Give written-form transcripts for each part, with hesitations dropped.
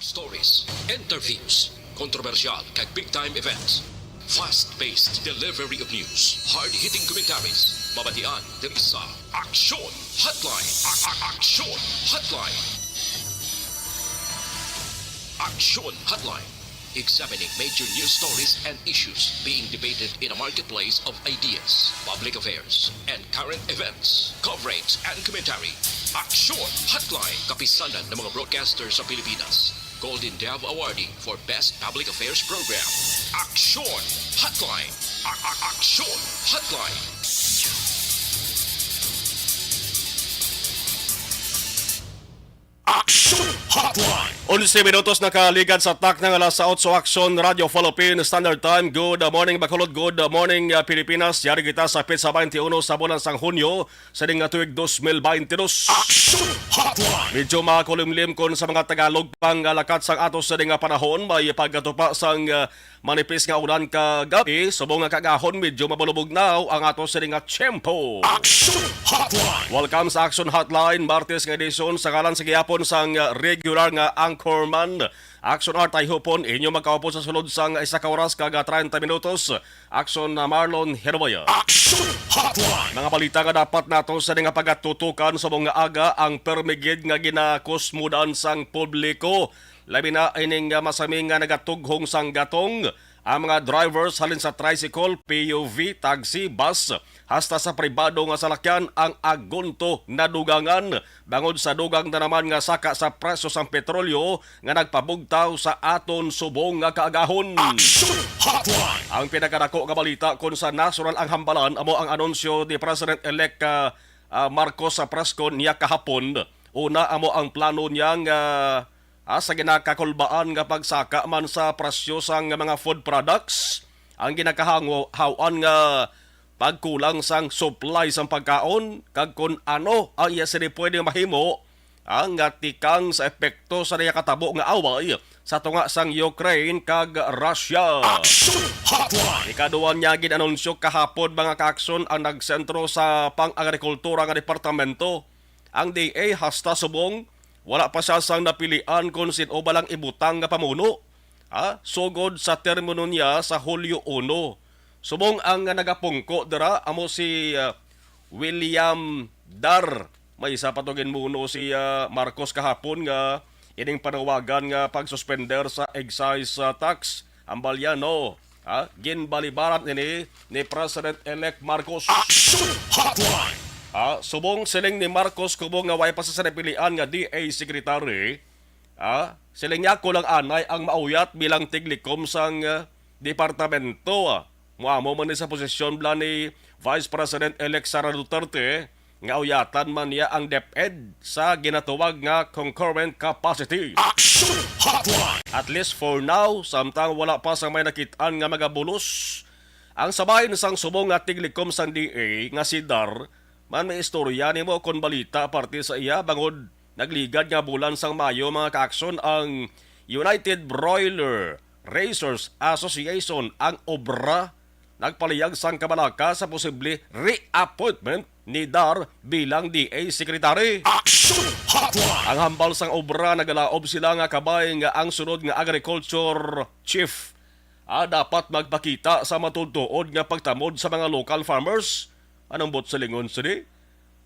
Stories, interviews, controversial kag big-time events. Fast-paced delivery of news, hard-hitting commentaries, mabatian diri sa Aksyon Hotline. Aksyon Hotline. Aksyon Hotline. Examining major news stories and issues being debated in a marketplace of ideas, public affairs, and current events. Coverage and commentary. Aksyon Hotline. Kapisanan ng mga broadcasters sa Pilipinas. Golden Dove Awardee for Best Public Affairs Program. Aksyon Hotline. Aksyon Hotline. Aksyon Hotline. 11 minutos na kaligad sa tak ng alas 8 Aksyon Radio Philippine Standard Time. Good morning Bacolod, good morning Pilipinas. Yari kita sa Pizza 21 sa bulan sang Hunyo sa ding tuig 2022. Aksyon Hotline. Medyo makulimlim kon sa mga Tagalog pang lakat sang atos sa ding panahon. May pagkatupa sang manipis nga ulan kagabi. Subong nga kagahon medyo mabulubog na ang atos sa ding tiyempo. Aksyon Hotline. Welcome sa Action Hotline, Martes nga edisyon sa kalan sa gihapon sang regular nga anchorman. Action Art ay hupon, inyo magkaupo sa sulod sang isa ka oras kaga 30 minutos. Action na Marlon Herboya. Aksyon Hotline. Mga balita nga dapat nato sa nga pagatutukan sa mga aga ang permigid nga ginakusmudan sang publiko. Labi na ining masaming nga nagatughong sang gatong. Ang mga drivers halin sa tricycle, PUV, taxi, bus, hasta sa pribado nga salakyan ang agunto na dugangan. Bangod sa dugang na naman nga saka sa presyo sang petrolyo nga nagpabugtaw sa aton subong nga kaagahon. Aksyon Hotline. Ang pinakadako nga balita kung sa national ang hambalan amo ang anunsyo ni President-elect Marcos sa preskon niya kahapon. Una amo ang plano niya nga sa ginakakulbaan nga pagsaka man sa presyo sang mga food products. Ang ginakahawan nga pagkulang sang supply sang pagkaon kag kun ano ang iya sini pwede mahimo ang tikang sa epekto sa niya katabo nga away sa tunga sang Ukraine kag Russia. Aksyon Hotline. Ikaduan niya ginanunsyo kahapon mga kaaksyon ang nagsentro sa pang-agrikultura nga departamento. Ang DA hasta subong wala pa siya sang napilian kung sino ba lang ibutang nga pamuno. Sugod sa termino niya sa Hulyo 1. Subong ang nagapungko dira amo si William Dar. May isa patugin muno si Marcos kahapon nga ining panawagan nga pagsuspender sa excise tax. Ambalyano, ginbalibaran ni President-elect Marcos. Aksyon Hotline. Subong siling ni Marcos kubong nga way pa sa sanapilian nga DA Secretary. Siling niya ko lang anay ang mauyat bilang tiglikom sang departamento. Muamo man ni sa posisyon bla ni Vice President-elect Sara Duterte nga uyatan man niya ang DepEd sa ginatuwag nga concurrent capacity. Aksyon Hotline. At least for now, samtang wala pa sa may nakitaan nga magabulos. Ang sabahin sang subong nga tiglikom sang DA nga si Dar, man may istorya ni mo kon balita parte sa iya bangod nagligad nga bulan sang Mayo mga kaaksyon ang United Broiler Raisers Association ang obra nagpaliyag sang kabalaka sa posible reappointment ni Dar bilang DA Secretary. Aksyon Hotline. Ang hambal sang obra nagalaob sila nga kabay nga ang sunod nga agriculture chief dapat magpakita sa matudtuod nga pagtamod sa mga local farmers. Anong bot sa lingon sini?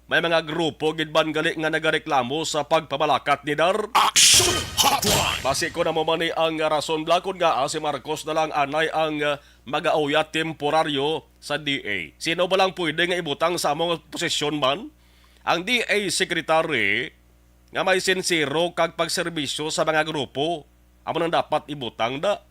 May mga grupo gidban gali nga nagareklamo sa pagpabalakat ni Dar. Aksyon Hotline. Basi ko na mo man ang rason blakon nga si Marcos na lang anay ang mag-auyat temporaryo sa DA. Sino ba lang pwede nga ibutang sa among posisyon man? Ang DA Secretary nga may sinsiro kag pagserbisyo sa mga grupo. Amo nang dapat ibutang da.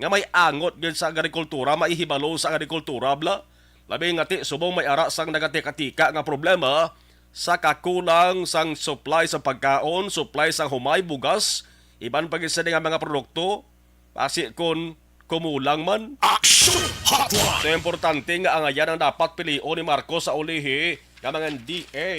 Nga may angot gid sa agrikultura, maihibalo sa agrikultura bla. Labi nga ti subong may ara sang nagatika-tika nga problema sa kakulang sang supply sa pagkaon, supply sang humay, bugas, iban pag-isa nga mga produkto, pasi kun kumulang man. Aksyon Hotline. So importante nga ang ayan ang dapat pilion ni Marcos sa ulihi nga mga DA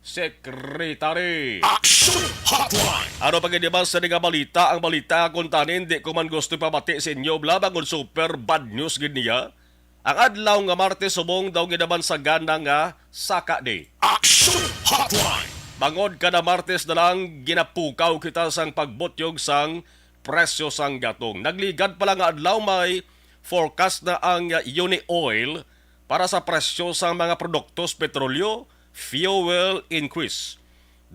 Secretary. Aksyon Hotline. Ano pag ba sa nga balita? Ang balita kung tanin, di ko man gusto pabati sa inyo, bla bangod super bad news gid niya. Ang adlaw nga Martes subong daw ginaban sa ganda nga Saka Day. Aksyon Hotline. Bangod kada Martes na lang ginapukaw kita sang pagbotyog sang presyo sang gatong. Nagligad pa lang nga adlaw may forecast na ang Uni Oil para sa presyo sang mga produktos petrolyo, fuel increase.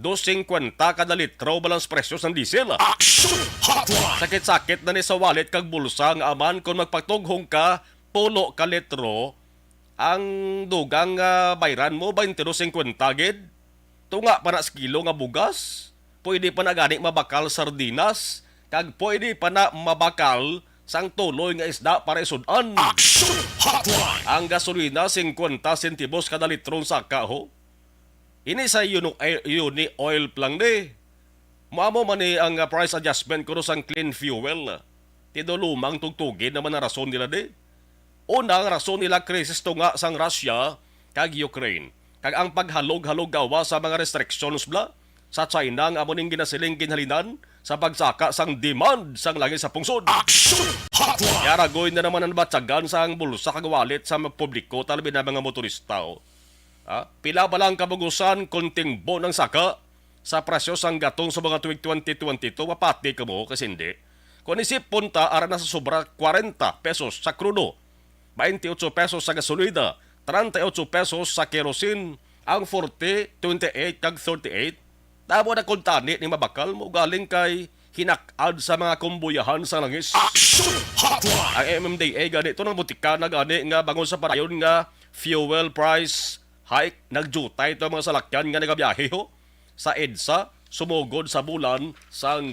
2.50 kada litro balance presyo sang diesel. Action Hotline. Sakit-sakit na ni sa wallet kag bulsa nga aman kung magpatughong ka pulo ka litro ang dugang bayran mo 22.50 gid. Tunga pa na sa kilo nga bugas. Pwede pa na gani mabakal sardinas kag pwede pa na mabakal sang tuloy nga isda para isudan. Action Hotline. Ang gasolina 50 centimos kada litro sa kaho. Ini sa Uni Oil lang ni. Maamo man ni ang price adjustment kuno sang clean fuel. Tido lumang tugtugin naman na rason nila di. Unang rason nila krisis tunga sang Russia kag Ukraine. Kag ang paghalog-halog gawa sa mga restrictions bla sa China nga amo ning ginasiling ginhalinan sa pagsaka sang demand sang langis sa pungsod. Action Hotline. Yaragoy na naman ang batsagan sa ang bulsa kag wallet sa mga publiko talabi na mga motorista. Pila ba lang kabugusan konting bon ang saka sa presyo sang gatong sa mga tuwig 2022 mapati ka mo kasi hindi. Kung isip punta ara na sa sobra 40 pesos sa krudo, 28 pesos sa gasolina, 38 pesos sa kerosene, ang 40, 28 kag 38. Tamo na kontani ni mabakal mo galing kay hinakad sa mga kumbuyahan sa langis. Action Hotline. Ang MMDA ganito ng butika na gani nga bangon sa parayon nga fuel price hike, nagjutay ito mga salakyan nga nagabiyahe ho sa EDSA, sumugod sa bulan sang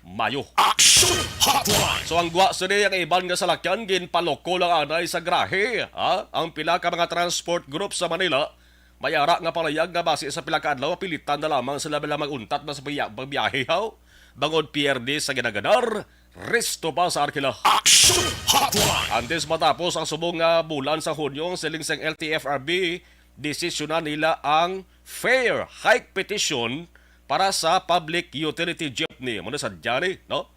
Mayo. Action Hotline. So ang guwa sini ang iban nga salakyan ginpaloko lang anay sa grahe. Ang pila ka mga transport group sa Manila, mayara nga palayag nga base sa pila ka adlaw pilitan na lamang sila bilang maguntat na sa pagbiyahe ho. Bangod PRD sa ginaganar, resto pa sa arkila. Action Hotline. Antes matapos ang subong nga bulan sa Hunyo, siling sang LTFRB, desisyonan nila ang fair hike petition para sa public utility jeepney. Muna sa dyan no?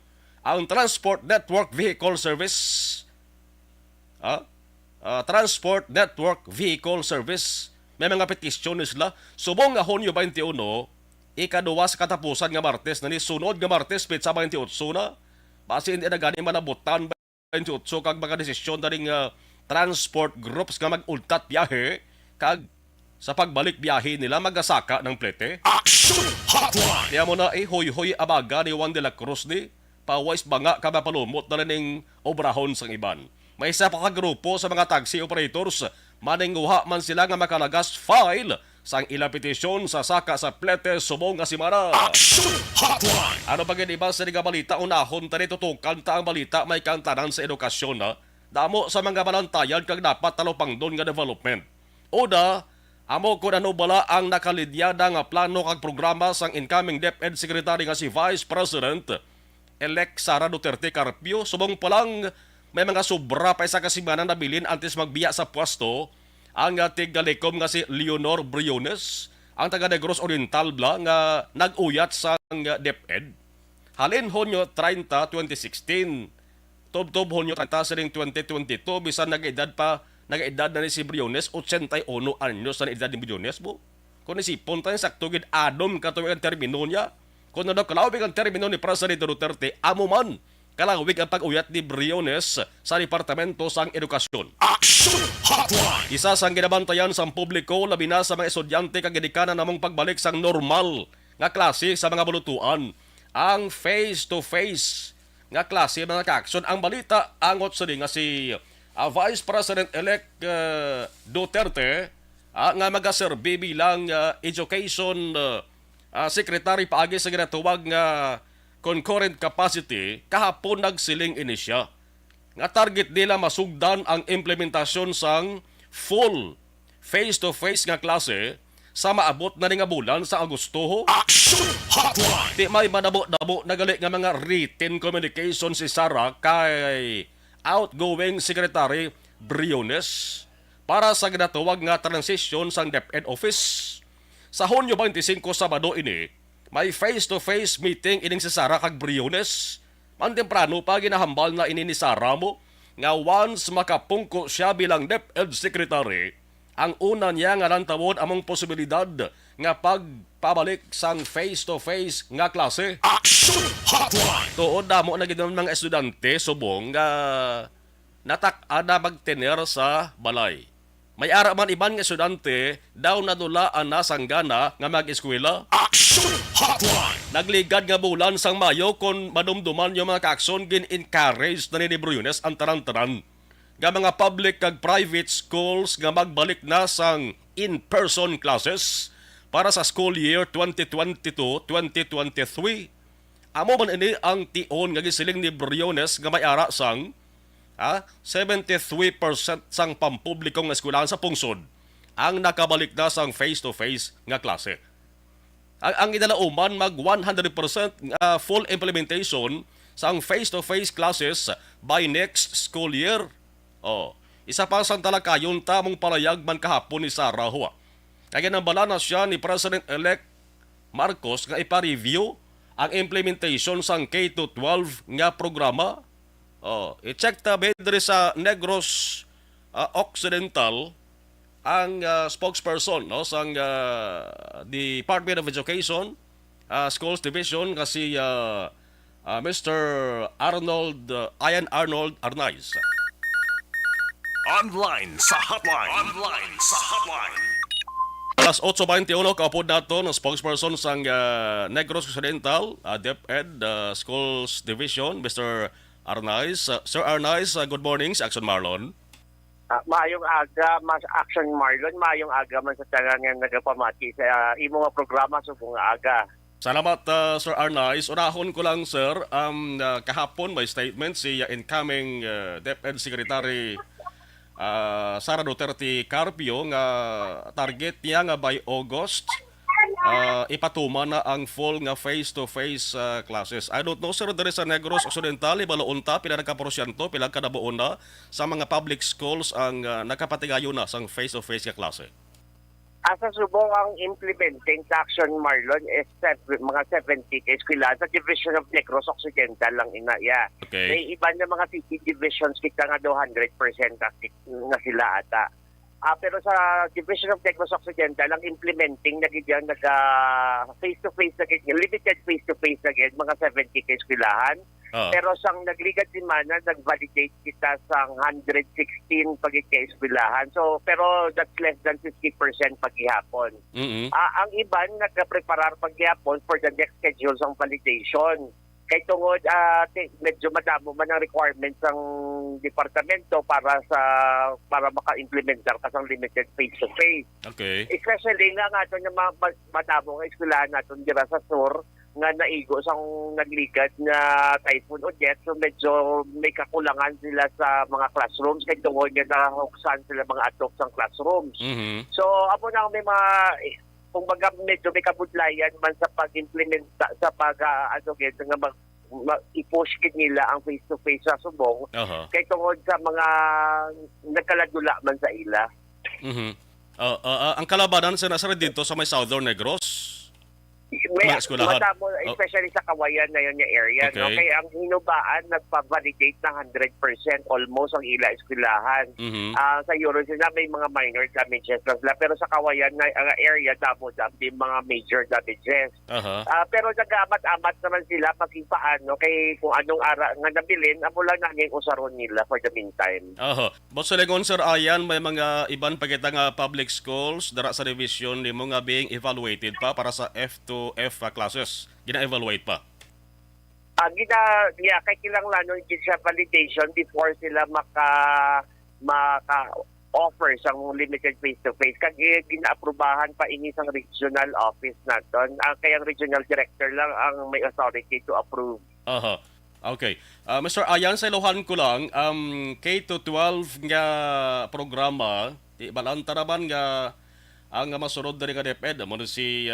Ang Transport Network Vehicle Service Transport Network Vehicle Service may mga petisyon sila. Subong nga Hunyo 21, ikaduwa sa katapusan nga Martes na ni sunod nga Martes petsa 28 na. Base hindi na gani manabutan 28 kag mga desisyon na ring transport groups nga mag-ultat biyahe kag sa pagbalik biyahe nila magasaka ng plete. Action Hotline. Kaya mo na hoy-hoy abaga ni Juan de la Cruz ni pawais banga ka mapalumot na rin obrahon sang iban. May isa pa ka grupo sa mga taxi operators maninguha man sila nga makalagas file sang ilang petisyon sa saka sa plete subong nga simana. Action Hotline. Ano pa iba sa nga balita unahon tani tutukan ta ang balita may kantanan sa edukasyon na damo sa mga balantayan kag dapat talopang doon nga development. Oda, amo kung ano bala ang nakalidyada nga plano kag programa sang incoming DepEd Secretary nga si Vice President-elect Sara Duterte Carpio. Subong pa lang may mga sobra pa isa kasimana na bilin antes magbiya sa pwesto ang tigalikom nga si Leonor Briones, ang taga Negros Oriental bla nga nag-uyat sa DepEd. Halin Hunyo 30, 2016. Tob-tob Hunyo 30 sining 2022 bisan nag-edad na ni si Briones, 81 anyos na edad ni Briones mo. Kung isipon tayo sakto gid adom katuwig ang termino niya. Kung kalawig ang termino ni President Duterte, amo man kalawig ang pag-uyat ni Briones sa Departamento sang Edukasyon. Action Hotline. Isa sang ginabantayan sang publiko labi na sa mga estudyante kag gidikanan namong pagbalik sang normal nga klase sa mga bulutuan. Ang face-to-face nga klase mga ka-aksyon. Ang balita angot sa nga si Vice President-elect Duterte nga magaserbi bilang Education Secretary paagi sa ginatuwag nga concurrent capacity kahapon nagsiling ini siya. Nga target nila masugdan ang implementasyon sang full face-to-face nga klase sa maabot na nga bulan sa Agosto. Action Hotline. Di may manabo-nabo nagali nga mga written communication si Sara kay outgoing Secretary Briones para sa ginatawag nga transition sang DepEd office. Sa Hunyo 25 Sabado ini, may face-to-face meeting ining si Sara kag Briones. Man temprano pa ginahambal na ini ni Sara mo nga once makapungko siya bilang DepEd Secretary, ang una niya nga nantawod among posibilidad nga pabalik sang face-to-face nga klase. Action Hotline. Tuod damo na gid mga estudyante subong nga natak-ana magtener sa balay. May ara man iban nga estudyante daw nadulaan na sanggana nga mag-eskwela. Action Hotline. Nagligad nga bulan sang Mayo kon madumduman yung mga kaakson gin-encourage na ni Briones ang taran-taran nga mga public kag private schools nga magbalik na sang in-person classes para sa school year 2022-2023. Amo man ini ang tion nga gisiling ni Briones nga may ara sang 73% sang pampublikong eskwelahan sa pungsod ang nakabalik na sang face-to-face nga klase. Ang idalauman mag 100% full implementation sang face-to-face classes by next school year. Isa pa sang talakayon tamong palayag man kahapon ni Sara Hua. Kaya nambala na siya ni President-elect Marcos nga ipa-review ang implementation sang K-12 nga programa. I-check ta bedre sa Negros Occidental ang spokesperson sang Department of Education Schools Division kasi Mr. Ian Arnold Arnaiz. Online sa hotline. Online sa hotline. Alas 8:21 kaupod nato ng spokesperson sang Negros Occidental DepEd Schools Division, Mr. Arnaiz. Sir Arnaiz, good morning sa Action Marlon. Maayong aga, mas Action Marlon, maayong aga man sa tanan nga nagapamati sa imo nga programa subong aga. Salamat, Sir Arnaiz. Unahon ko lang, sir, kahapon may statement si incoming DepEd Secretary Sara Duterte Carpio nga target niya nga by August ipatuma na ang full nga face-to-face classes. I don't know, sir, there is a Negros Occidental, ibalaunta, pila nagkaporosyanto, pila kanabuon na sa mga public schools ang nakapatigayo na sang face-to-face nga klase. Asa subong ang implementing sa Action Marlon is mga 70 eskwelahan sa Division of Negros Occidental lang inaya. Okay. May iba na mga city divisions kita nga do 100% na sila ata. Pero sa Division of Negros Occidental, ang implementing na ganyan, face-to-face na ganyan, limited face-to-face na ganyan, mga 70 eskwelahan. Pero sang nagligad si Mana, nag-validate kita sa 116 pagkika-eskwelahan. So, pero that's less than 50% paghihapon. Mm-hmm. Ang iban, nagka-preparar paghihapon for the next schedule sang validation. Kay tungod medyo madamo man ang requirements ng departamento para maka-implement lang kasang limited face-to-face. Okay. Especially nga ito na madamo ng eskwelahan natin dira sa sur nga naigo sang nagligad na typhoon o jet, so medyo may kakulangan sila sa mga classrooms kay tungod nga nahuksan sila mga adopt sang classrooms. Mm-hmm. So apo na may mga kung baga medyo may kabudlayan man sa pag-implement sa i-push nila ang face-to-face sa subong kay tungod sa mga nagkaladula man sa ila. Mm-hmm. Ang kalabanan sa nasa dito sa may Southern Negros. May madamo, especially sa Kawayan na yun yung area. Okay. No? Kaya ang hinubaan, nagpa-validate ng 100% almost ang ila eskwelahan. Mm-hmm. Sa Europe na may mga minor damages lang sila. Pero sa Kawayan na area, damo-dami mga major damages. Pero nag-amat-amat naman sila paano kay kung anong ara nga nabilin, amo lang naging usaron nila for the meantime. But sa Legon, Sir Ayan, may mga iban pagkita nga public schools dara sa division ni mga being evaluated pa para sa F2 classes. Gina-evaluate pa? Kay kilanglan nun siya validation before sila maka-offer sa limited face-to-face. Kaya gina-aprobahan pa ini sa regional office natin. Kaya ang regional director lang ang may authority to approve. Okay. Mr. Ayan, sa iluhan ko lang, K-12 nga programa, balanta naman nga ang masunod na rin nga DepEd, muna si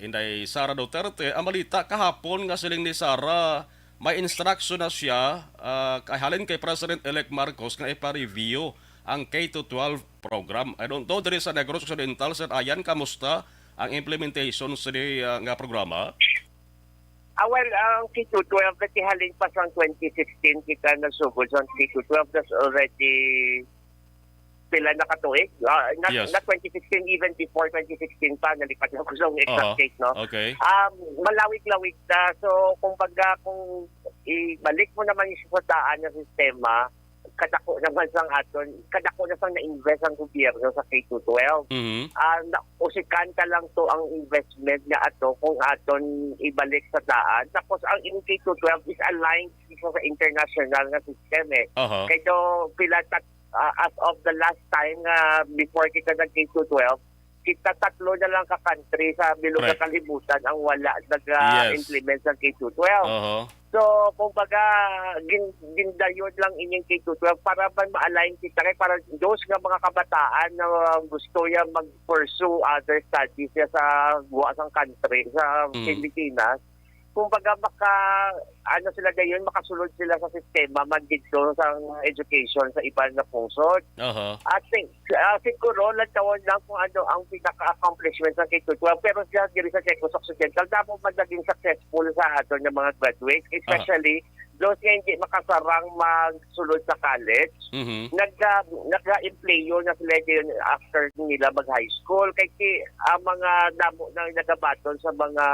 Inday Sara Duterte, ang malita kahapon nga siling ni Sara, may instruction na siya halin kay President-elect Marcos nga ipa-review ang K-12 program. I don't know, there is a Negros Occidental. Sir Ayan, kamusta ang implementation sa nga programa? Well, ang K-12 natihalin pa sa 2016 kita nasugod sa K-12. That's already pila na katuig. Yes. Not 2016, even before 2016 pa, nalipat na ko sa exact case, no? Okay. Malawig-lawig na. So, kumbaga, kung ibalik mo naman yung susutaan ng sistema, kadako naman sang na-invest ang gobyerno sa K-12. Mhm. Usikanta lang to ang investment niya ato kung aton ibalik sa daan. Tapos ang K-12 is aligned sa international na system eh. Aha. Kaya pila as of the last time before kita nag K-12, kita tatlo na lang ka-country sa bilog na Correct. kalibutan ang wala Yes. nag-implement sa K-12. Aha. So, kumbaga, gindayon lang inyong K-12 para ba ma-align kita kay para those nga mga kabataan na gusto yan mag-pursue other studies sa buwasang country, sa Pilipinas. Kumbaga, sila gayon, makasulod sila sa sistema, mag-dito sa education sa iba na pungsod. Aha. At siguro, nagtawon lang kung ano ang pinaka-accomplishment ng K-12. Pero siya, diri sa Negros Occidental, dapat magiging successful sa ato ng mga graduates, especially those nga hindi makasarang magsulod sa college. Mhm. Nag-employo na sila ngayon after nila mag-high school. Kasi ang mga damo na nagabaton sa mga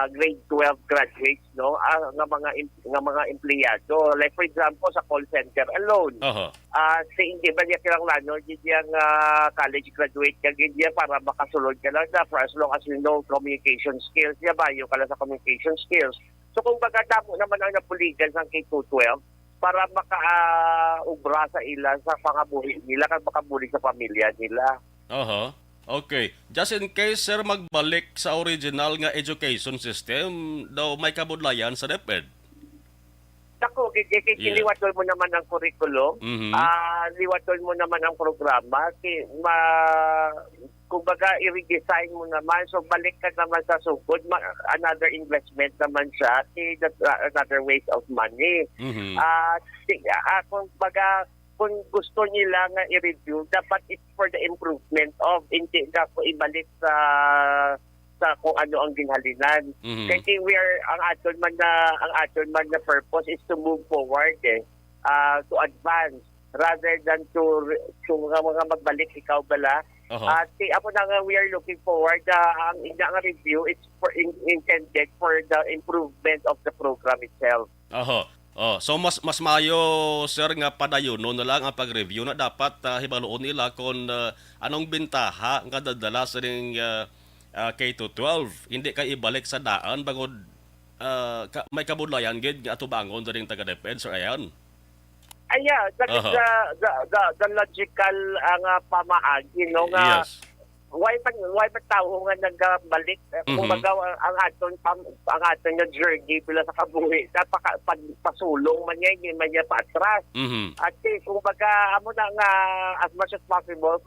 grade 12 graduates, no, nga mga empleyado, like for example sa call center alone, Aha. hindi ba niya kinanglan yung college graduate ka ganyan para makasulod ka lang na for as long as you know communication skills niya ba yung kala sa communication skills. So kung baga damo naman ang napuligan sa K-12 para maka-ubra sa ila sa pangabuhi nila kag makabuli sa pamilya nila. Aha. Okay. Just in case, sir, magbalik sa original nga education system, daw may kabudlayan sa DepEd. Ako, liwatol mo naman ang curriculum, Mhm. liwatol mo naman ang programa, kumbaga i-redesign mo naman, so balik ka naman sa sugod, another investment naman siya, another waste of money. Mhm. Kumbaga, kung gusto nila nga i-review, dapat it's for the improvement of, hindi na ko ibalik sa kung ano ang ginhalinan. Mhm. Kasi ang aton man na purpose is to move forward to advance rather than to mga magbalik ikaw bala. Aha. At ako na nga we are looking forward ang review it's intended for the improvement of the program itself. Aha. Oh, so mas mayo, sir, nga padayono na lang ang pag-review na dapat hibaluon nila kung anong bintaha ang kadadala sa ring K-12. Hindi ka ibalik sa daan bangod may kabudlayan gid nga ato bangon sa ring taga-DepEd, sir, ayan. That is the logical pamaagi, no, nga Yes. why ba tao nga nagbalik kumbaga ang aton nga journey bila sa kabuhi pasulong man niya paatras. Mhm. At kumbaga amo na nga as much as possible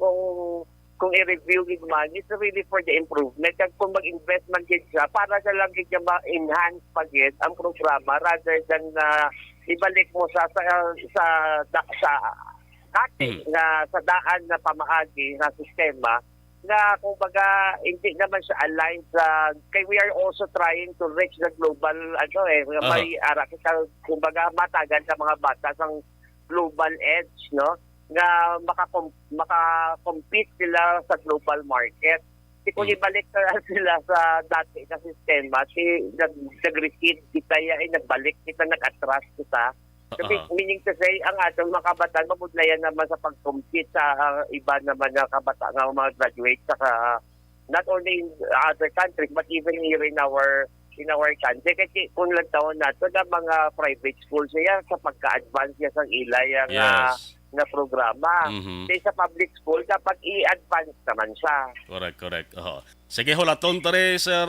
kung i-review gid man it's really for the improvement kag kung mag-invest man gid siya para sa lang gid ma-enhance pa gid ang programa rather than ibalik mo sa nga sa daan na pamaagi na sistema na kumbaga hindi naman siya aligned sa kay we are also trying to reach the global may ara kita kumbaga matagan sa mga bata sang global edge, no, nga maka-compete sila sa global market. Kung ibalik sila sa dati na sistema, nag-recede kita nagbalik kita, nag-atras kita. Kasi meaning to say, ang atong mga kabataan, mabudlayan naman sa pag-compete sa iba naman na kabataan, ng mga graduates, saka not only in other countries, but even here in our country. Kasi kung lang taon nato na mga private schools niya, sa pagka-advance niya sa ilay na programa. Mhm. Kasi sa public school, dapat i-advance naman siya. Correct. Sige, hulaton tari, Sir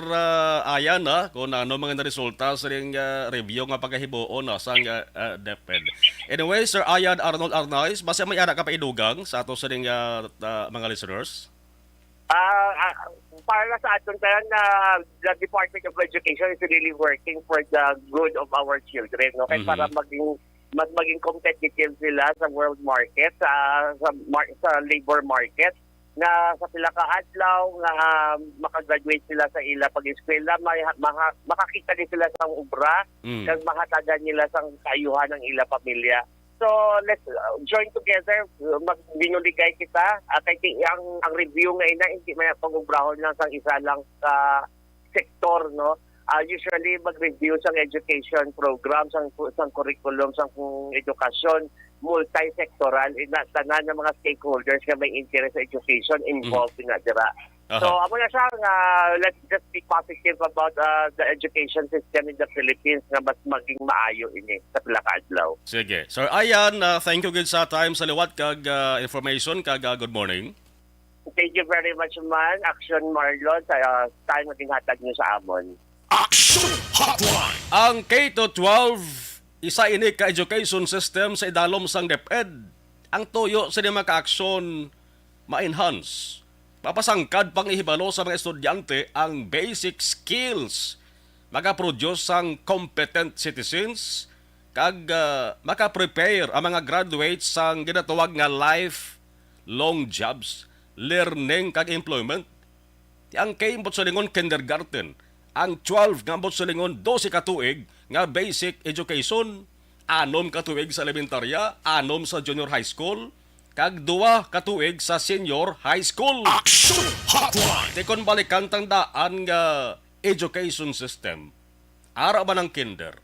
Ayan, kung ano mga resulta sa ring review nga pagkahibuon sa DepEd. Anyway, Sir Ayan Arnold Arnaiz, basta may ara ka pa idugang sa ato sa ring mga listeners? Para sa aton kaya na the Department of Education is really working for the good of our children, no? Kaya para maging competitive sila sa world market, sa labor market, na sa sila ka adlaw nga makagraduate sila sa ila pag-eskwela, makakita din sila sa ubra, kag mahatagan nila sa kaayuhan ng ila pamilya. So let's join together, magbinuligay kita. At I think ang review ngayon na hindi man pag-ubrahon lang sa isa lang sa sektor, no? Usually mag-review sa education program, sa curriculum, sa edukasyon, multi-sectoral, tanan ng mga stakeholders na may interest sa education involved na dira. So, amo na siya nga, let's just be positive about the education system in the Philippines nga mas maging maayo ini sa Pilakadlaw. Sige. Sir Ayan, thank you good sa time sa liwat kag information kag good morning. Thank you very much, man. Action Marlon sa time na tinghatag niyo sa amon. Action Hotline. Ang K-12, isa ini ka education system sa idalom sang DepEd. Ang tuyo sa mga ka-aksyon ma-enhance. Papasangkad pang ihibalo sa mga estudyante ang basic skills. Maka-produce ang competent citizens kag maka-prepare ang mga graduates sang ginatawag nga lifelong jobs, learning kag employment. Ang K-12 sa lingon kindergarten, ang 12 nga ambot sa lingon 12 ka tuig nga basic education, 6 ka tuig sa elementarya, 6 sa junior high school, kag 2 ka tuig sa senior high school. Action Hotline. Tikon balikan tandaan nga education system. Ara ba ng kinder?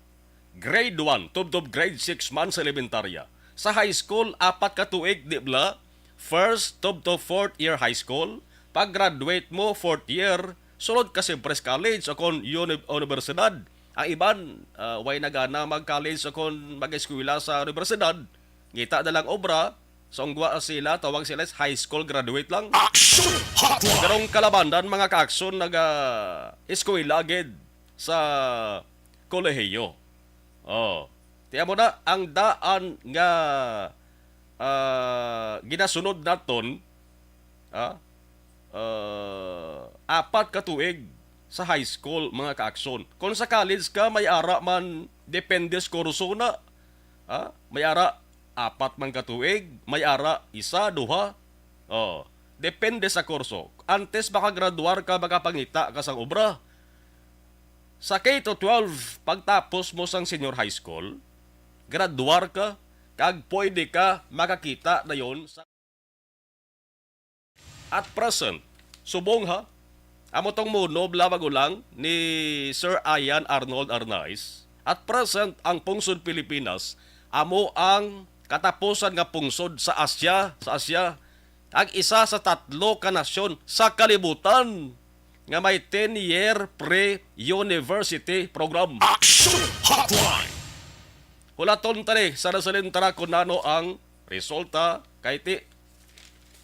Grade 1, tubtob grade 6 man sa elementarya. Sa high school, 4 ka tuig, di bla? First, tubtob 4th year high school. Pag graduate mo, 4th year, sulod ka siyempre sa college o kon universidad. Ang iban, way na gana mag-college o kon mag-eskwela sa universidad. Ngita na lang obra, so ang gwa sila, tawag sila high school graduate lang. Action Hotline. Karong kalabandan, mga ka-aksyon, nag-eskwela agad sa kolehiyo. Oh. Tiyan mo na, ang daan nga ginasunod naton, 4 ka tuig sa high school, mga ka-aksyon. Kung sa college ka, may ara man, depende sa kurso na. May ara, 4 man ka tuig, may ara, 1, 2. Depende sa kurso. Antes makagraduar ka, makapangita ka sang obra. Sa K-12, pagtapos mo sang senior high school, graduar ka, kag pwede ka makakita na yon sa at present. Subong ha, amo tong munob labagulang ni Sir Ayan Arnold Arnaiz. At present, ang pungsod Pilipinas, amo ang katapusan nga pungsod sa Asya, ang isa sa 3 ka nasyon sa kalibutan nga may 10-year pre-university program. Action Hotline. Hulaton tani sa nasalintara kung nano ang resulta kay ti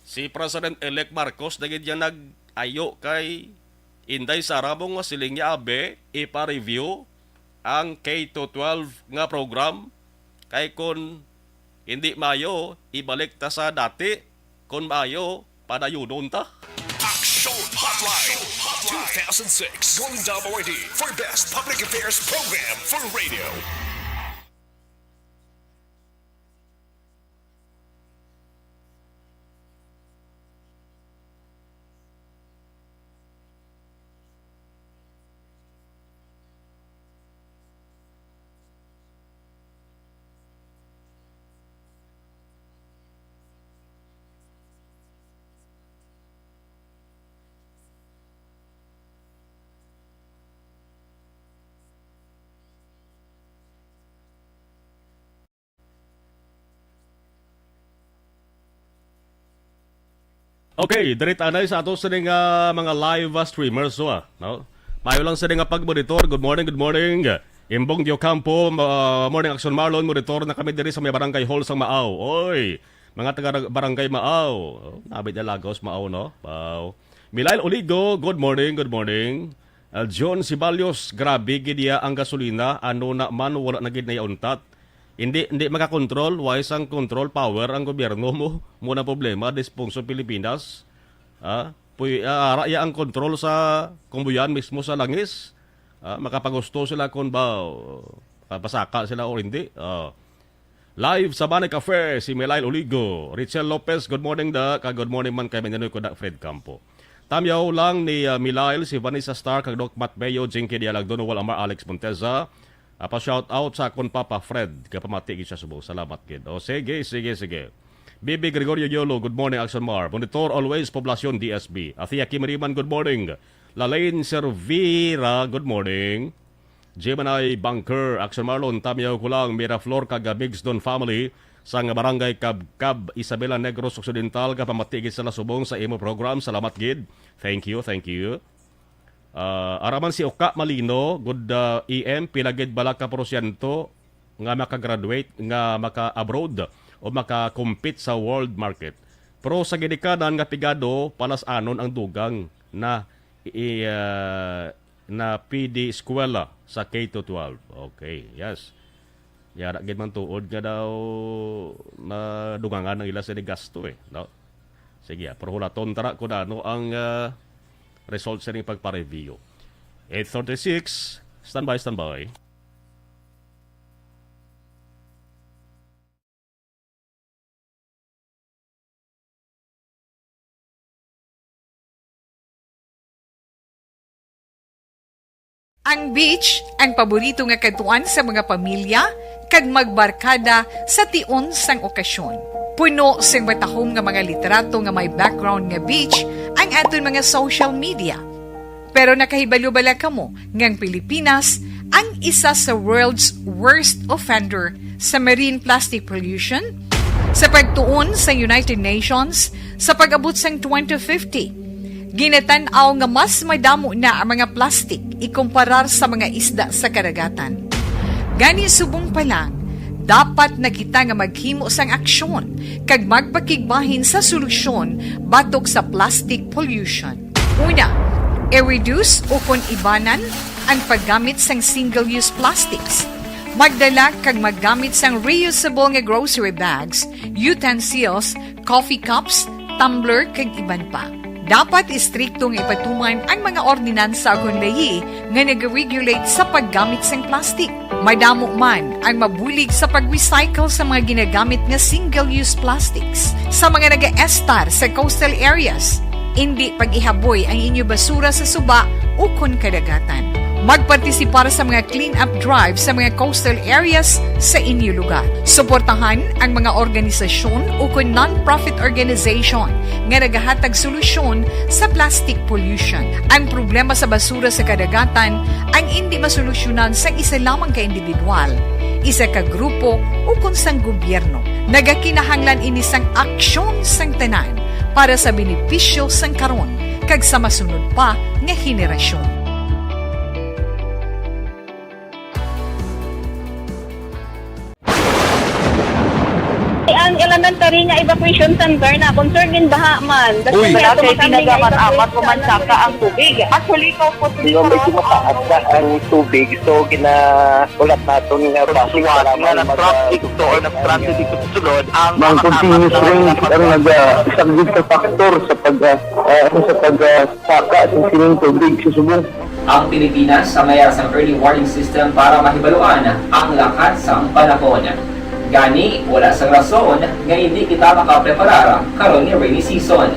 si President-elect Marcos dagid yan nag-ayo kay Inday Sara mong siling niya abe ipa-review ang K-12 nga program kay kun hindi mayo ibalik ta sa dati kun mayo padayunon ta. Action Hotline. 2006 Golden Dome Award for Best Public Affairs Program for Radio. Okay, dirit anay sa ato sa mga live streamers no? Mayo lang sa nga pag-monitor. Good morning. Imbong Dio Campo, Morning Action Marlon, monitor na kami diri sa may barangay hall sang Maaw. Oy, mga taga barangay Maaw. Nabit na Lagos Maaw, no? Wow. Milail Oligo, good morning. John Sibalios, grabe gidiya ang gasolina, ano na man wala na gid na untat. Hindi makakontrol, wise ang control power ang gobyerno mo. Muna problema, dispong sa Pilipinas. Raya ang control sa kumbuyan mismo sa langis. Makapagusto sila kung ba pasaka sila o hindi. Live sa Bani Cafe, si Milail Oligo. Richel Lopez, good morning good morning man kay Mananoy ko da Fred Campo. Tamyaw lang ni Milail, si Vanessa Star, kag Doc Matt Bayo, Jinky Dialagdono, Amar Alex Monteza. Pa-shout out sa akon Papa Fred. Kapamati gid siya subong. Salamat gid. O sige. Bibi Gregorio Yolo, good morning, Action Mar. Monitor always, Poblacion DSB. Athia Kimiriman, good morning. Lalain Servira, good morning. Gemini Bunker, Action Marlon, Tamiyaw ko lang, Miraflor, Bigston family, sa barangay Cab, Isabela Negros Occidental, kapamatigid sa lasubong sa imo program. Salamat gid. Thank you. Araman si Oka Malino, good EM, pilagid bala ka porsyento nga makagraduate, nga maka-abroad, o maka-compete sa world market. Pero sa ginikanan nga pigado, palas anon ang dugang na PD eskwela sa K-12. Okay, yes. Yara gid man tuod nga daw na dugangan ng ila sa gasto no? Sige, perhulaton tara ko na ano ang results sa ring pagpa-review. 8:36, standby. Ang beach, ang paborito nga katuan sa mga pamilya, kag magbarkada sa tion sang okasyon. Puno sang batahom nga mga literato nga may background nga beach ang aton mga social media. Pero nakahibalo-bala kamo ngang Pilipinas ang isa sa world's worst offender sa marine plastic pollution? Sa pagtuon sa United Nations, sa pag-abot sang 2050, ginatanaw nga mas madamo na ang mga plastic ikumparar sa mga isda sa karagatan. Gani subong pa lang, dapat na kita nga maghimo sang aksyon kag magpakigbahin sa solusyon batok sa plastic pollution. Una, i-reduce o kung ibanan ang paggamit sang single-use plastics. Magdala kag maggamit sang reusable nga grocery bags, utensils, coffee cups, tumbler kag iban pa. Dapat istriktong ipatuman ang mga ordinansa kung layi nga nag-regulate sa paggamit sang plastic. Madamo man ang mabulig sa pag-recycle sa mga ginagamit nga single-use plastics. Sa mga nag-estar sa coastal areas, hindi pag-ihaboy ang inyo basura sa suba o kun kadagatan. Magpartisipar sa mga clean-up drive sa mga coastal areas sa inyo lugar. Suportahan ang mga organisasyon o kung non-profit organization nga nagahatag solusyon sa plastic pollution. Ang problema sa basura sa kadagatan ang hindi masolusyonan sa isa lamang ka individual, isa ka grupo o kung sang gobyerno. Nagakinahanglan ini sang aksyon sang tanan para sa benepisyo sang karon kag sa masunod pa nga henerasyon. Ang elementary nga evacuation center na concern din baha man. Uy, kasi pinagamat-amat pumansaka ang tubig. Actually, ikaw po Yung medyo mataas na ang tubig, so ginaulat natin nga pasuwat nga nag-traffic to or nag-transit dito sa sulod ang Mang continuous range ang nag-subject sa factor sa pagsaka sa sining tubig sa subong. Ang Pilipinas sa mayroon sa early warning system para mahibaluan ang lakat sa panahon. Gani, wala sa rason nga hindi kita makapreparar karon ni rainy season.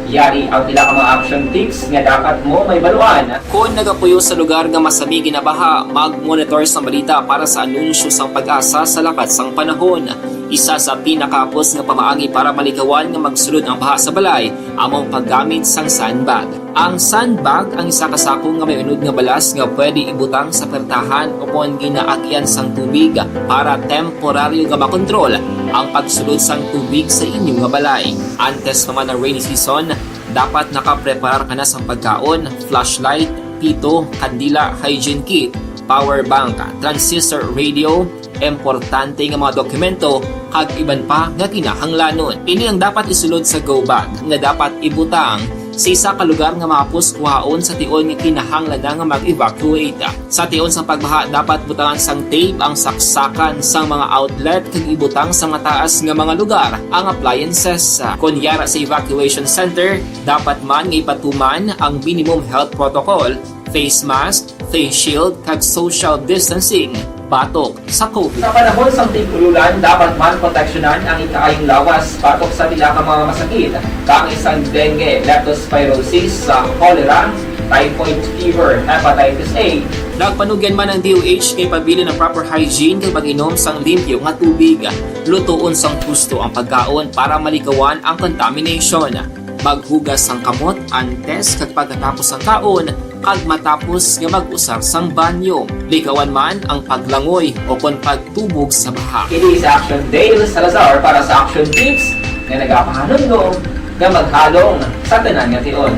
Yari ang pila ka mga action tips nga dapat mo may baluan. Kung nagapuyo sa lugar nga masabi ginabaha, mag-monitor sa balita para sa anunsyo sang pag-asa sa lakat sang panahon. Isa sa pinakapos nga pamaagi para malikawan nga magsulod ang baha sa balay, among paggamit sang sandbag. Ang sandbag ang isa kasakong nga may unod nga balas nga pwede ibutang sa pertahan upon ginaagyan sang tubig para temporaryo nga makontrol ang pagsulod sang tubig sa inyong nga balay. Antes naman ng rainy season, dapat nakapreparar ka na sa pagkaon, flashlight, pito, kandila, hygiene kit, power bank, transistor radio, importante nga mga dokumento kag iban pa nga kinahanglanon. Ini ang dapat isulod sa go bag nga dapat ibutang sa isa ka lugar nga mapuskuhaon sa tion nga kinahanglan nga mag-evacuate. Sa tion sa pagbaha dapat butangan sang tape ang saksakan sang mga outlet kag ibutang sa mataas nga mga lugar ang appliances. Kunyara sa evacuation center, dapat man nga ipatuman ang minimum health protocol, face mask, face shield kag social distancing batok sa COVID. Sa panahon sa tigululan, dapat man proteksyonan ang ikaayong lawas batok sa pila ka mga masakit, kang isang dengue, leptospirosis, cholera, typhoid fever, hepatitis A. Nagpanugyan man ang DOH kay pabili ng proper hygiene kay pag-inom sang limpyo nga tubig. Lutuon sang gusto ang pagkaon para malikawan ang contamination. Maghugas sang kamot antes kag pagkatapos ang kaon kag matapos nga mag-usar sang banyo. Likawan man ang paglangoy o kon pagtubog sa baha. It is Action Dale Salazar para sa Action Tips na nagapahanong nga maghalong sa tanan nga tion.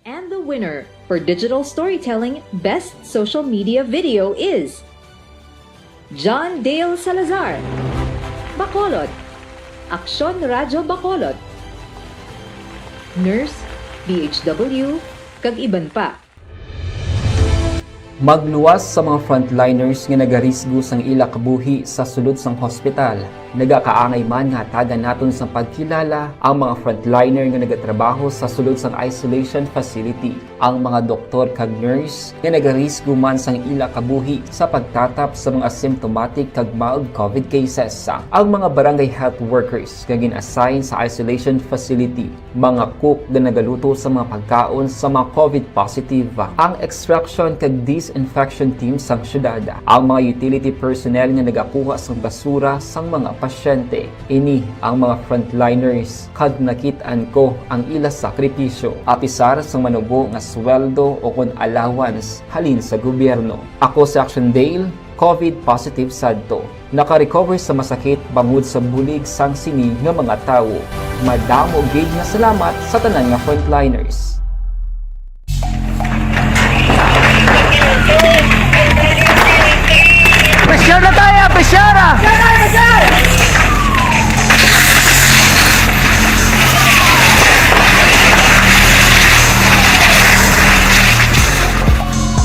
And the winner for Digital Storytelling Best Social Media Video is John Dale Salazar, Bacolod, Aksyon Radyo Bacolod, Nurse, DHW, kag iban pa. Magluwas sa mga frontliners nga nagarisgo sang ila kabuhi sa sulod sang hospital. Nagakaangay man nga tagan naton sa pagkilala ang mga frontliner nga nagatrabaho sa sulod sang isolation facility. Ang mga doktor kag nurse nga nagarisgo man sang ila kabuhi sa pagtatap sa mga symptomatic kag mild COVID cases. Ang mga barangay health workers nga gin-assign sa isolation facility, mga cook nga nagaluto sa mga pagkaon sa mga COVID positive, ang extraction kag disinfection team sang syudad, ang mga utility personnel nga nagakuha sang basura sang mga pasyente. Ini ang mga frontliners kag nakitaan ko ang ila sakripisyo apisar sang manubo nga sweldo o kon allowance halin sa gobyerno. Ako si Action Dale, COVID positive sadto. Naka-recover sa masakit bangod sa bulig sang sini nga mga tawo. Madamo gid nga salamat sa tanan nga frontliners. Presyar na tayo! Presyara!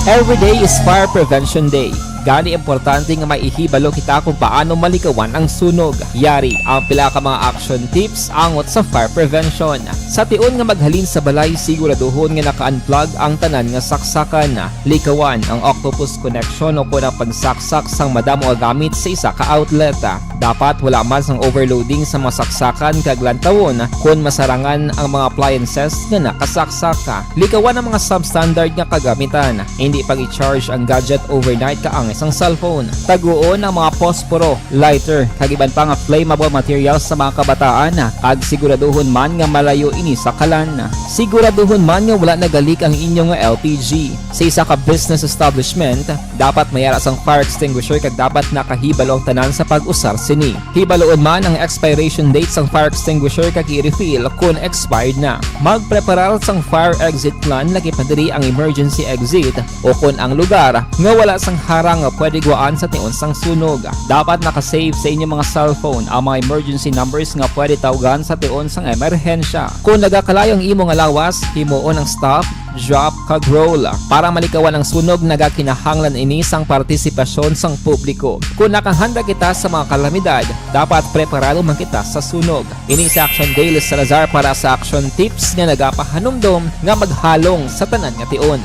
Every day is Fire Prevention Day. Gani importante nga maihibalo kita kung paano malikawan ang sunog. Yari ang pila ka mga action tips angot sa fire prevention. Sa tion nga maghalin sa balay, siguraduhon nga naka-unplug ang tanan nga saksakan. Likawan ang octopus connection o kung ang pagsaksak sang madamo nga gamit sa isa ka outlet. Dapat wala man sang overloading sa mga saksakan kag lantawon kung masarangan ang mga appliances nga nakasaksaka. Likawan ang mga substandard nga kagamitan. Hindi pag i-charge ang gadget overnight kaang isang cellphone. Taguon ang mga posporo, lighter, kag iban pa nga flammable materials sa mga kabataan. Kag siguraduhon man nga malayo ini sa kalan. Siguraduhon man nga wala nagalik ang inyong LPG. Sa isa ka business establishment, dapat mayara sang fire extinguisher kag dapat nakahibalo ang tanan sa pag-usar sini. Hibaloon man ang expiration date sang fire extinguisher kag i-refill kung expired na. Magpreparar sang fire exit plan lagi padiri ang emergency exit o kung ang lugar nga wala sang harang nga pwede guwaan sa tion sang sunog. Dapat nakasave sa inyong mga cellphone ang mga emergency numbers nga pwede tawagan sa tion sang emerhensya. Kung nagakalayo ang imong alawas, himuon ang stop, drop, kag roll. Para malikawan ang sunog, nagakinahanglan ini sang partisipasyon sang publiko. Kung nakahanda kita sa mga kalamidad, dapat preparado man kita sa sunog. Ini sa Action Dale Salazar para sa Action Tips nga nagapahanumdom nga maghalong sa tanan nga tion.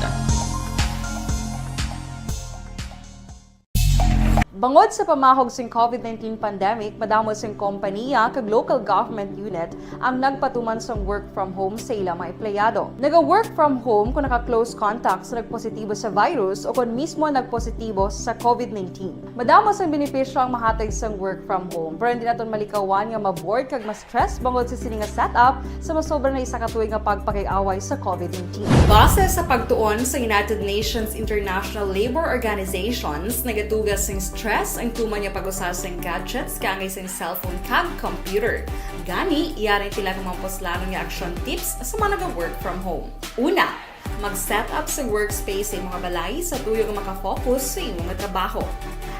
Bangod sa pamahog sing COVID-19 pandemic, madamo sing kompanya kag local government unit ang nagpatuman sang work from home sa ilang mga empleyado. Naga-work from home kung naka-close contact sa nagpositibo sa virus o kung mismo nagpositibo sa COVID-19. Madamo sang benepisyo ang mahatag sang work from home, pero hindi naton malikawan nga ma-bored kag ma-stress bangod sa sini nga setup sa masobra na isa ka tuig nga pagpakiaway sa COVID-19. Base sa pagtuon sa United Nations International Labor Organizations, nagatugas sing stress ang tuman niya pag-usar sa gadgets kaangay sa cellphone kag computer. Gani, iyarin tila ng mga poslanong nga action tips sa mga nag-work from home. Una, mag-set up sa workspace sa mga balay sa tuyo nga makafocus sa imong trabaho.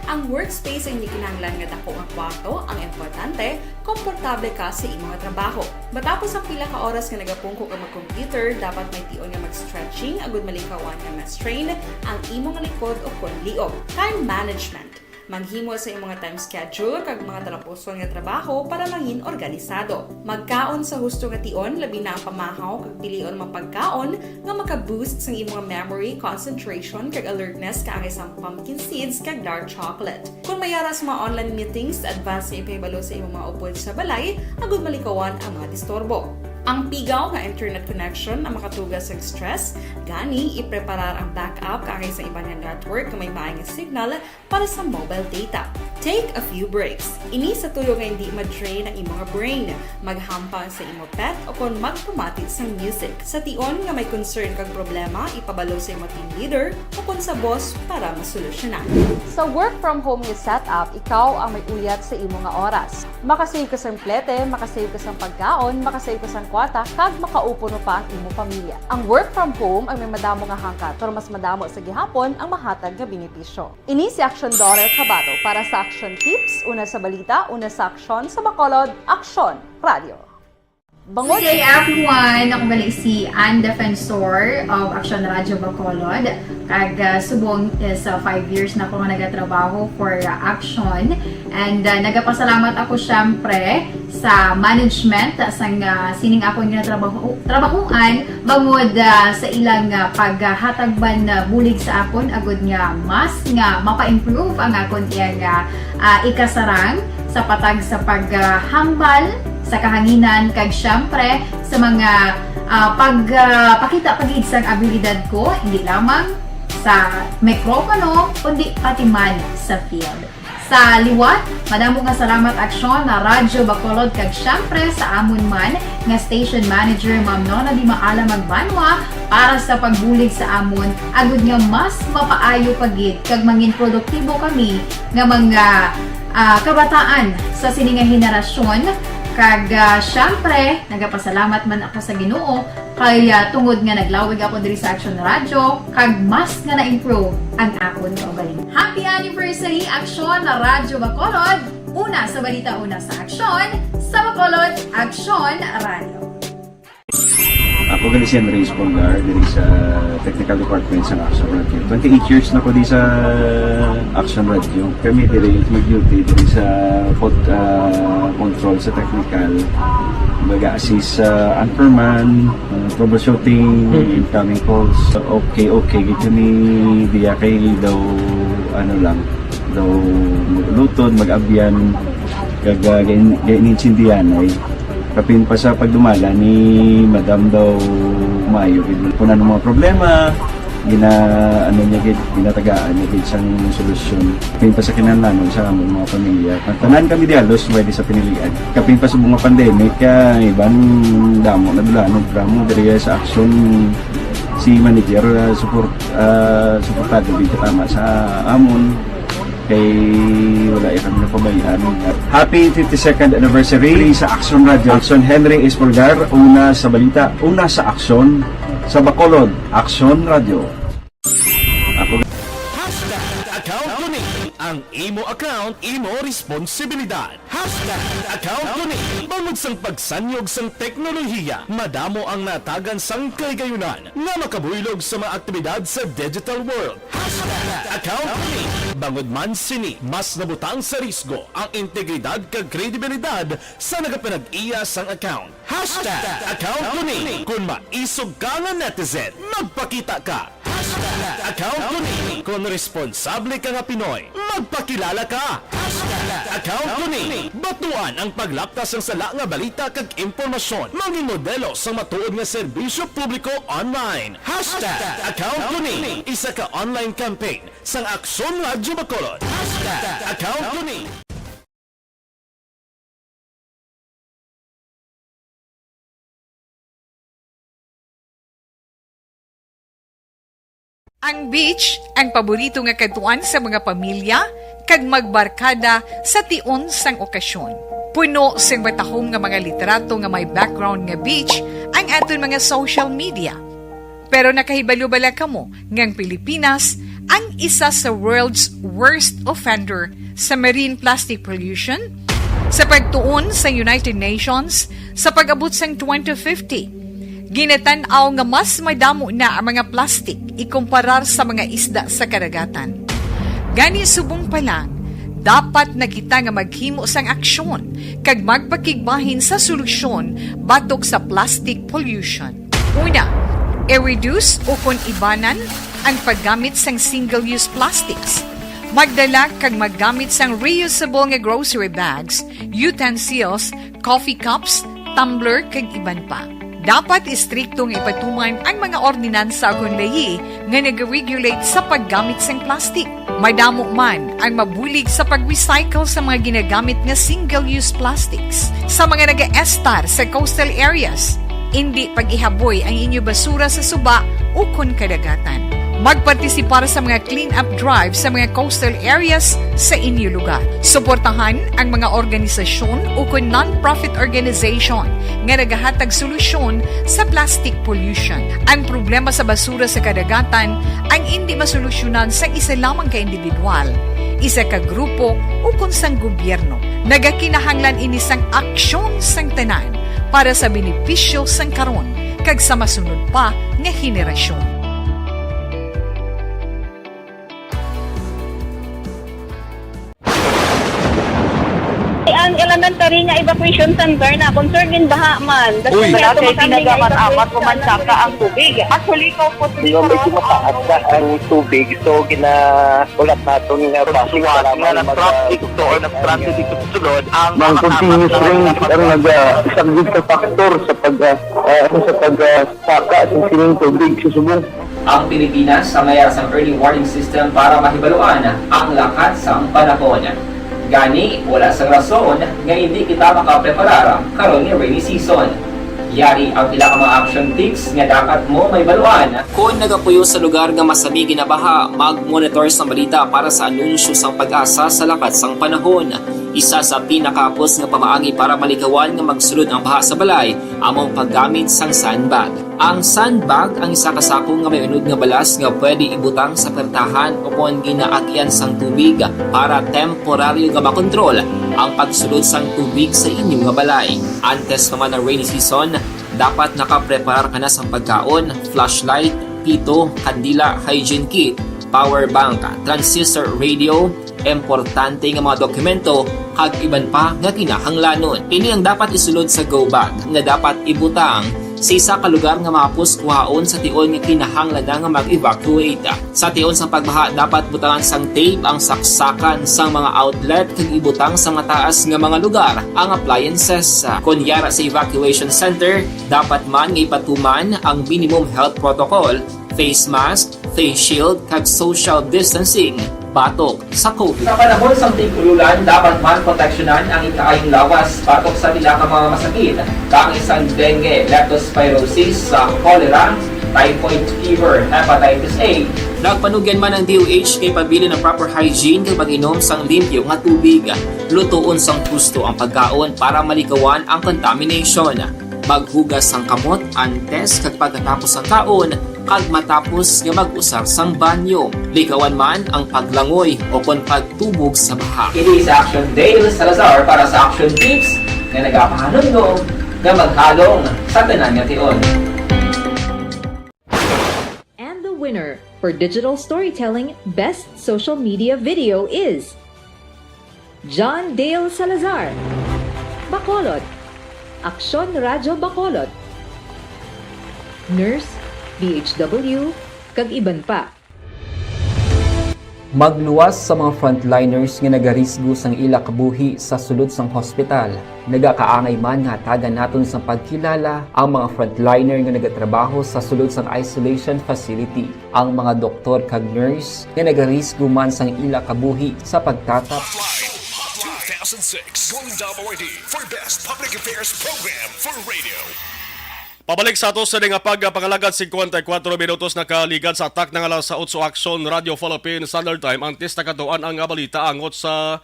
Ang workspace ay hindi kinahanglan nga dako nga kwarto, ang importante, komportable ka sa imong trabaho. Matapos ang pila ka oras nga nagapungko ka mag-computer, dapat may tion nga mag-stretching agud malikawan nga ma-strain ang imong likod o kon liog. Time management. Maghimo sa imong time schedule kag mga talapuson nga trabaho para mangin organisado. Magkaon sa husto nga tion, labi na ang pamahaw kag pilion mga pagkaon nga maka-boost sa imong memory, concentration kag alertness kaangay sa pumpkin seeds kag dark chocolate. Kung mayara sa mga online meetings, advance sa ipahibalo sa imong mga upod sa balay, agud malikawan ang mga disturbo. Ang pigaw nga internet connection ang makatugas sa stress, gani ipreparar ang backup kaagay sa ibang nga network na may maayong signal para sa mobile data. Take a few breaks. Ini sa tuyo nga hindi ma-drain ang imong brain, maghampang sa imo pet o kung magpamati sa music. Sa tion nga may concern kag problema, ipabalo sa imo team leader o kung sa boss para masolusyonan. Sa work from home nga setup, ikaw ang may uyat sa imo nga oras. Makasave ka sa plete, makasave ka sa pagkaon, makasave ka sa kwata, kag makaupo no pa ang imo pamilya. Ang work from home ay may madamo nga hangkat, pero mas madamo sa gihapon ang mahatag nga benepisyo. Ini si Action Daughter Cabato para sa Action Tips, una sa balita, una sa aksyon, sa Bacolod, Action Radio. Good day everyone! Ako bali si Ann Defensor of Action Radio Bacolod. Kag subong is 5 years na ako nga nagatrabaho for Action. And nagapasalamat ako syempre sa management sang sining ako nga trabahuan bangod sa ilang paghatagban bulig sa akon agud nga mas nga mapa-improve ang akon iyang ikasarang sa patag sa paghambal sa kahanginan kag syempre sa mga pagpakita pagid sang abilidad ko hindi lamang sa mikropono kundi pati man sa field. Sa liwat, madamo nga salamat Aksyon na Radyo Bacolod kag syempre sa amon man nga station manager Ma'am Nona Di Maala Magbanwa para sa pagbulig sa amon agud nga mas mapaayo pagid kag mangin produktibo kami nga mga kabataan sa sininga henerasyon. Kag syempre, nagapasalamat man ako sa Ginoo kay tungod nga naglawig ako diri sa Action Radio kag mas nga na-improve ang akon kaugalingon. Happy anniversary Action Radio Bacolod! Una sa balita, una sa aksyon, sa Bacolod, Action Radio. Ako gali si Andres Polgar diri sa Technical Department sa Action Radio. 28 years na ko di sa Action Radio. Kami diri mag-duty diri sa control sa technical. Mag-assist sa anchorman, troubleshooting, incoming calls. Okay, gito ni diya kay daw daw maglutod, mag-abyan, ganinsindihan ay kapin pa sa pagdumala ni Madam daw Mayo punan ng mga problema ginatagaan niya isang solusyon kapin pa sa kinahanglan sa among mga pamilya tanan kami dialos pwede sa pinilian kapin pa sa mga pandemic ibang damo na dulanog dramo diri sa action si manager suportado din tama sa amon kay wala kami napabayaan. Happy 52nd anniversary sa Action Radio. Action Henry Espolgar, una sa balita, una sa aksyon, sa Bacolod, Action Radio. Account ko ni ang imo account, imo responsibilidad. Account ko ni bangod sang pagsanyog sang teknolohiya, madamo ang natagan sang kaygayunan nga makabuylog sa mga aktibidad sa digital world. Account ko ni bangod man sini mas nabutang sa risgo ang integridad kag kredibilidad sa nagapinag-iya sang account. Account ko ni kung maisog ka nga netizen, magpakita ka. Account ko ni kung responsable ka nga Pinoy, magpakilala ka. Account ko ni batuan ang paglaptas ng sala nga balita kag impormasyon, mangin modelo sa matuod nga serbisyo publiko online. Account ko ni isa ka online campaign sang Aksyon Radio Bacolod. Account ko ni Ang beach, ang paborito nga katuan sa mga pamilya, kag magbarkada sa tion sang okasyon. Puno sing batahom nga mga literato nga may background nga beach ang aton mga social media. Pero nakahibalo bala kamo ngang Pilipinas ang isa sa world's worst offender sa marine plastic pollution? Sa pagtuon sa United Nations, sa pag-abot sang 2050, ginatanaw nga mas madamo na ang mga plastic ikumparar sa mga isda sa karagatan. Gani subong pa lang, dapat na kita nga maghimo sang aksyon kag magpakigbahin sa solusyon batok sa plastic pollution. Una, i-reduce o kung ibanan ang paggamit sang single-use plastics. Magdala kag maggamit sang reusable nga grocery bags, utensils, coffee cups, tumbler kag iban pa. Dapat istriktong ipatuman ang mga ordinansa akong layi nga nag-regulate sa paggamit sang plastic. Madamo man ang mabulig sa pag-recycle sa mga ginagamit nga single-use plastics. Sa mga nag-estar sa coastal areas, hindi pag-ihaboy ang inyo basura sa suba o kon kadagatan. Magpartisipar sa mga clean-up drive sa mga coastal areas sa inyo lugar. Suportahan ang mga organisasyon o kung non-profit organization nga nagahatag solusyon sa plastic pollution. Ang problema sa basura sa kadagatan ang hindi masolusyonan sa isa lamang ka individual, isa ka grupo o kung sang gobyerno. Nagakinahanglan ini sang aksyon sang tanan para sa benepisyo sang karon kag sa masunod pa nga henerasyon. Ang elementary nga evacuation center na concern din baha man. Uy, kasi pinagamat-amat pumansaka ang tubig. Actually, ko po Medyo mataas na ang tubig. So, ulat natin nga pasuwat nga nag-traffic to or nag-traffic dito sa sulod. Ang continuous range ang nag-subject sa factor sa pagsaka sa sining tubig sa subong. Ang Pilipinas sa mayroon sa early warning system para mahibaluan ang lakat sa panahon. Gani, wala sa rason nga hindi kita makapreparar karon ni rainy season. Yari ang pila ka mga action tips nga dapat mo may baluan. Kung nagapuyo sa lugar nga masabi ginabaha, mag-monitor sa balita para sa anunsyo sang pag-asa sa lakat sang panahon. Isa sa pinakapos nga pamaagi para malikawan nga magsulod ang baha sa balay, among paggamit sang sandbag. Ang sandbag ang isa kasakong nga may unod nga balas nga pwede ibutang sa pertahan upon ginaagyan sang tubig para temporaryo nga makontrol ang pagsulod sang tubig sa inyong nga balay. Antes naman ng rainy season, dapat nakapreparar ka na sa pagkaon, flashlight, pito, kandila, hygiene kit, power bank, transistor radio, importante nga mga dokumento, kag iban pa nga kinahanglanon. Ini ang dapat isulod sa go bag nga dapat ibutang sa isa ka lugar nga mapus kuhaon sa tion nga kinahanglan nga mag-evacuate. Sa tion sa pagbaha, dapat butangan sang tape ang saksakan sang mga outlet kag ibutang sa mga taas nga mga lugar ang appliances. Kunyara sa evacuation center, dapat man nga ipatuman ang minimum health protocol, face mask, face shield kag social distancing batok sa COVID. Sa panahon sa tig-ululan, dapat man proteksyonan ang ikaayong lawas batok sa nila ka mga masakit. Kang isang dengue, leptospirosis, cholera, typhoid fever, hepatitis A. Nagpanugyan man ang DOH kay pabili ng proper hygiene kay pag-inom sang limpyo nga tubig. Lutuon sang gusto ang pagkaon para malikawan ang contamination. Maghugas sang kamot antes kag pagkatapos ang kaon kag matapos nga mag-usar sang banyo. Likawan man ang paglangoy o kon pagtubog sa baha. Ini sa Action Dale Salazar para sa action tips nga nagapahanong nga maghalong sa tanan nga tion. And the winner for digital storytelling best social media video is John Dale Salazar, Bacolod, Aksyon Radyo Bacolod, Nurse, DHW, kag iban pa. Magluwas sa mga frontliners nga nagarisgo sang ila kabuhi sa sulod sang hospital. Nagakaangay man nga tagan naton sa pagkilala ang mga frontliner nga nagatrabaho sa sulod sang isolation facility. Ang mga doktor kag nurse nga nagarisgo man sang ila kabuhi sa pagtatap 2006 Golden Dome Awardee for Best Public Affairs Program for Radio. Pabalik sa ato sa nga pagpangalagad 54 minutos na kaligad sa atak ng alas sa 8 Action Radio Philippines Standard Time. Ang testa katuan ang balita angot sa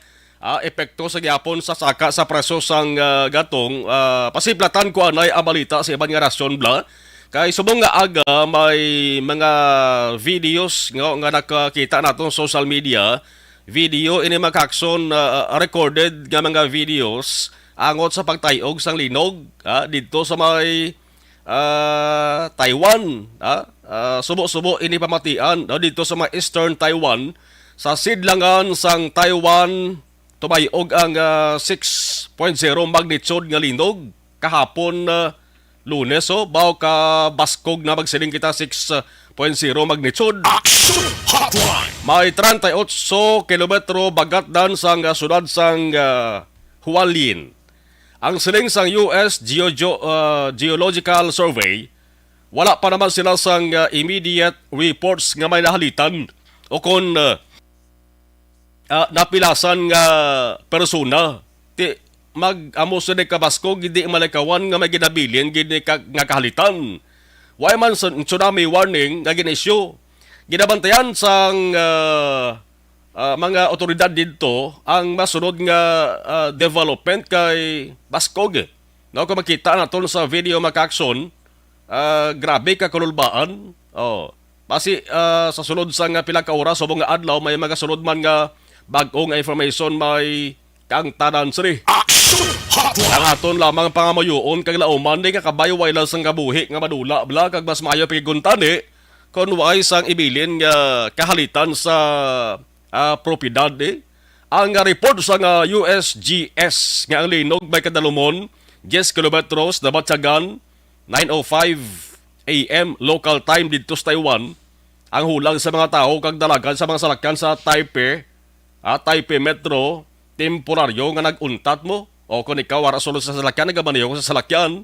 epekto sa gyapon sa saka sa preso sang gatong pasiplatan ko anay ang balita sa iban nga rasyon bla. Kay subong nga aga may mga videos nga nakakita naton social media. Video ini makakson recorded nga mga videos angot sa pagtayog sang linog dito sa may Taiwan, subo-subo ini pamatian dito sa mga Eastern Taiwan sa sidlangan sang Taiwan tumayog ang 6.0 magnitude nga linog kahapon Lunes baw ka baskog na magsiling kita 6.0 magnitude. Action Hotline. May 38 kilometro bagat dan sang sudad sang Hualien. Ang siling sang US Geological Survey, wala pa naman sila sang immediate reports nga may nahalitan o kung napilasan nga persona. Ti mag-amo sa kabaskog, hindi malikawan nga may ginabilin, nga kahalitan. Why man sa tsunami warning nga ginisyo. Ginabantayan sang mga otoridad dito ang masunod nga development kay Baskog. No, kung makita naton sa video makaakson, grabe ka kululbaan. Oh. Basi sa sulod sa nga pila ka oras subong nga adlaw may magasunod man nga bag-o nga information may kang tanan sri. Ang aton lamang pangamayuon kag lauman di kakabayo way lang sang kabuhi nga madula bla kag mas maayo pigiguntani kon way sang ibilin nga kahalitan sa propiedad Ang report sa USGS nga ang linog may kadalumon 10 kilometros na Batyagan 9:05 AM local time dito sa Taiwan. Ang hulang sa mga tao kag dalagan sa mga salakyan sa Taipei Metro temporaryo nga naguntat mo o kung ikaw wara sulod sa salakyan nagabaniyo sa salakyan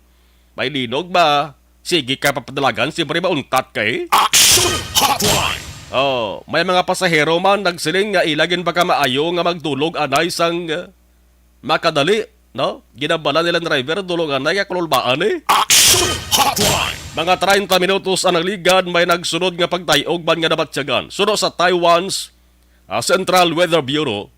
may linog ba sige ka papadalagan siyempre ba untat kay Action Hotline. Oh, may mga pasahero man nagsiling nga ilagin pa ka maayo nga magdulog anay sang makadali, no? Ginabala nila driver dulog anay ka kululbaan Action Hotline. Mga 30 minutos ang nagligad may nagsunod nga pagtayog ban nga nabatyagan. Sunod sa Taiwan's Central Weather Bureau,